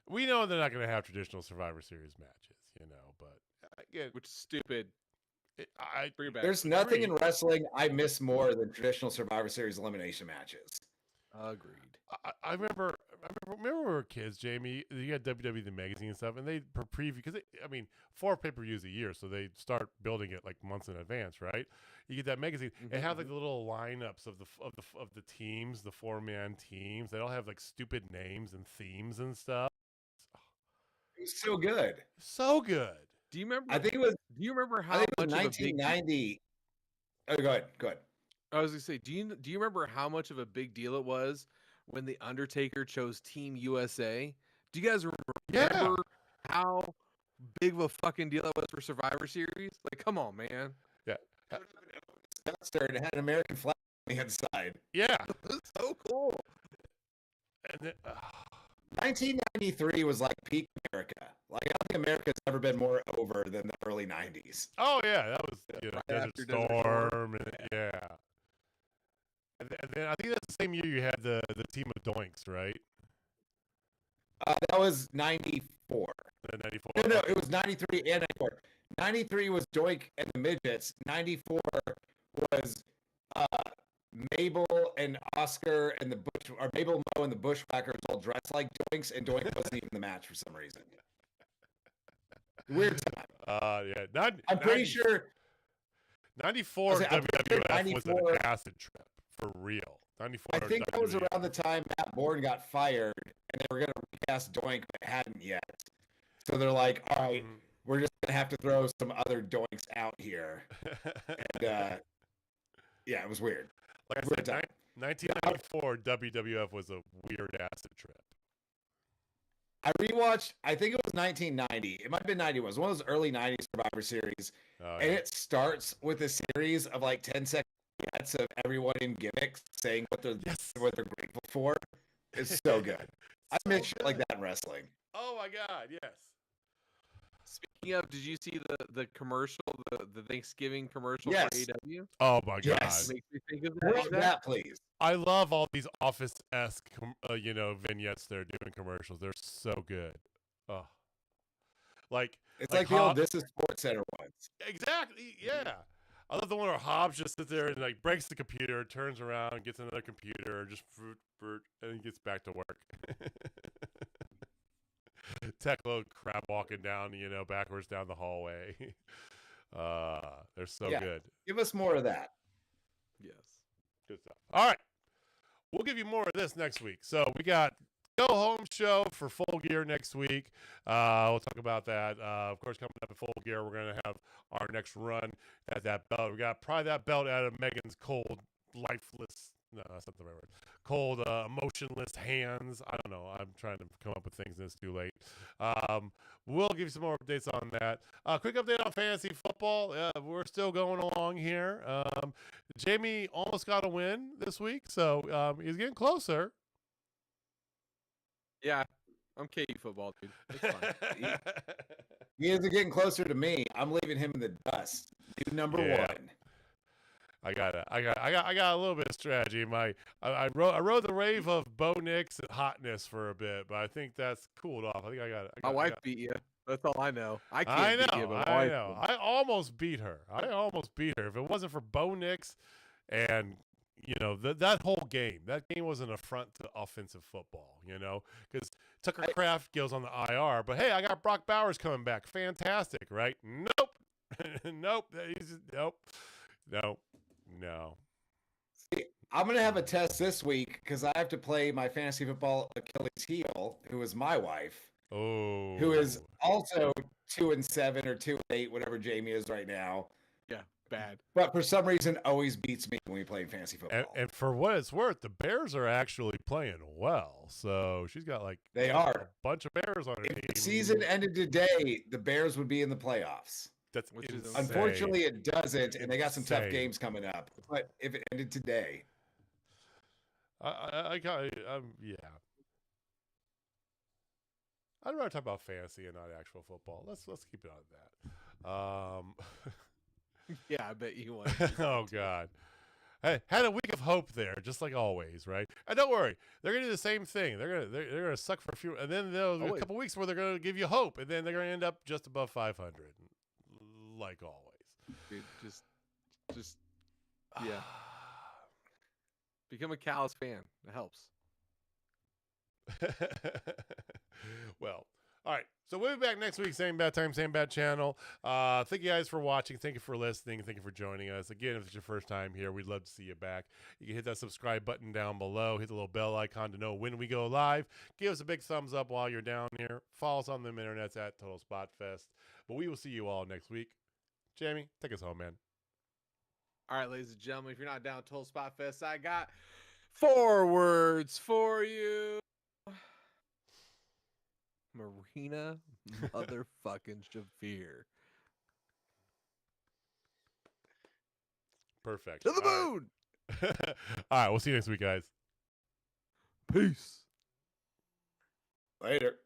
we know they're not going to have traditional Survivor Series matches, you know, but again, Which is stupid. Bring it back. There's nothing in wrestling I miss more than traditional Survivor Series elimination matches. Agreed. I remember when we were kids, Jamie. You had WWE the magazine and stuff, and they preview because I mean 4 pay-per-views a year, so they start building it like months in advance, right? You get that magazine and have like the little lineups of the teams, the 4-man teams. They all have like stupid names and themes and stuff. It was so good. So good. Do you remember? I think it was. Do you remember how I think it much was of a big 1990. Oh, go ahead. I was gonna say, do you remember how much of a big deal it was when the Undertaker chose Team USA? Do you guys remember how big of a fucking deal it was for Survivor Series? Like, come on, man. Yeah. Started had an American flag on the inside. Yeah. That's so cool. And then, 1993 was like peak America. Like I don't think America's ever been more over than the early 90s. oh yeah, that was Right Desert after Desert Storm, and yeah. And then I think that's the same year you had the team of Doinks, right? That was 94. The 94. No, it was 93 and 94. 93 was Doink and the Midgets. 94 was Mabel and Oscar and the Mabel, Mo, and the Bushwhackers all dressed like Doinks, and Doink wasn't even the match for some reason. Weird time. Yeah. I'm pretty sure 94 WWF was an acid trip for real. 94. I think that was WWF. around the time Matt Bourne got fired, and they were going to recast Doink, but hadn't yet. So they're like, all right, we're just going to have to throw some other Doinks out here. And yeah, it was weird. Like I said, 1994 WWF was a weird acid trip. I rewatched, I think it was 1990. It might have been 91. It was one of those early 90s Survivor Series. And it starts with a series of like 10-second vignettes of everyone in gimmicks saying what they're grateful for. It's so good. I miss shit like that in wrestling. Oh my God, yes. Speaking of, did you see the commercial, the Thanksgiving commercial Yes. for AEW? Oh my God. Yes. Makes me think of Bring that, please. I love all these Office-esque, vignettes they're doing commercials. They're so good. Oh, It's like the old This Is Sports Center ones. Exactly. Yeah. I love the one where Hobbs just sits there and like breaks the computer, turns around, gets another computer, just fruit, and he gets back to work. Techlo crab walking down, backwards down the hallway. They're so good. Give us more of that. Yes. Good stuff. All right. We'll give you more of this next week. So we got Go Home show for Full Gear next week. We'll talk about that. Of course, coming up at Full Gear, we're going to have our next run at that belt. We got probably that belt out of Megan's cold, lifeless No, that's not the right word. Cold, emotionless hands. I don't know. I'm trying to come up with things and it's too late. We'll give you some more updates on that. Quick update on fantasy football. We're still going along here. Jamie almost got a win this week, so he's getting closer. Yeah, I'm KU football, dude. It's fine. He isn't getting closer to me. I'm leaving him in the dust. Dude number one. I got a little bit of strategy. I rode the wave of Bo Nix and hotness for a bit, but I think that's cooled off. I think I got it. My wife beat you. That's all I know. I know. beat you, but I know. I almost beat her. If it wasn't for Bo Nix and that whole game, that game was an affront to offensive football, because Tucker Kraft goes on the IR, but hey, I got Brock Bowers coming back. Fantastic, right? Nope. Nope. No. See, I'm going to have a test this week because I have to play my fantasy football Achilles heel, who is my wife. Oh. Who is also 2-7 or 2-8, whatever Jamie is right now. Yeah, bad. But for some reason, always beats me when we play fantasy football. And for what it's worth, the Bears are actually playing well. So she's got a bunch of Bears on her team. If the season ended today, the Bears would be in the playoffs. That's Unfortunately, it doesn't, and they got some tough games coming up. But if it ended today, yeah. I'd rather talk about fantasy and not actual football. Let's keep it on that. Yeah, I bet you would. Oh God. Hey, had a week of hope there, just like always, right? And don't worry, they're gonna do the same thing. They're gonna suck for a few, and then there'll be a couple weeks where they're gonna give you hope, and then they're gonna end up just above 500, like always. Dude, just yeah. Become a Callus fan. It helps. Well, all right. So we'll be back next week, same bad time, same bad channel. Thank you guys for watching. Thank you for listening. Thank you for joining us. Again, if it's your first time here, we'd love to see you back. You can hit that subscribe button down below. Hit the little bell icon to know when we go live. Give us a big thumbs up while you're down here. Follow us on the internets at Total Spotfest. But we will see you all next week. Jamie, take us home, man. All right, ladies and gentlemen, if you're not down at Total Spotfest, I got 4 words for you. Marina motherfucking Shavir. Perfect. To the moon. All right, we'll see you next week, guys. Peace. later.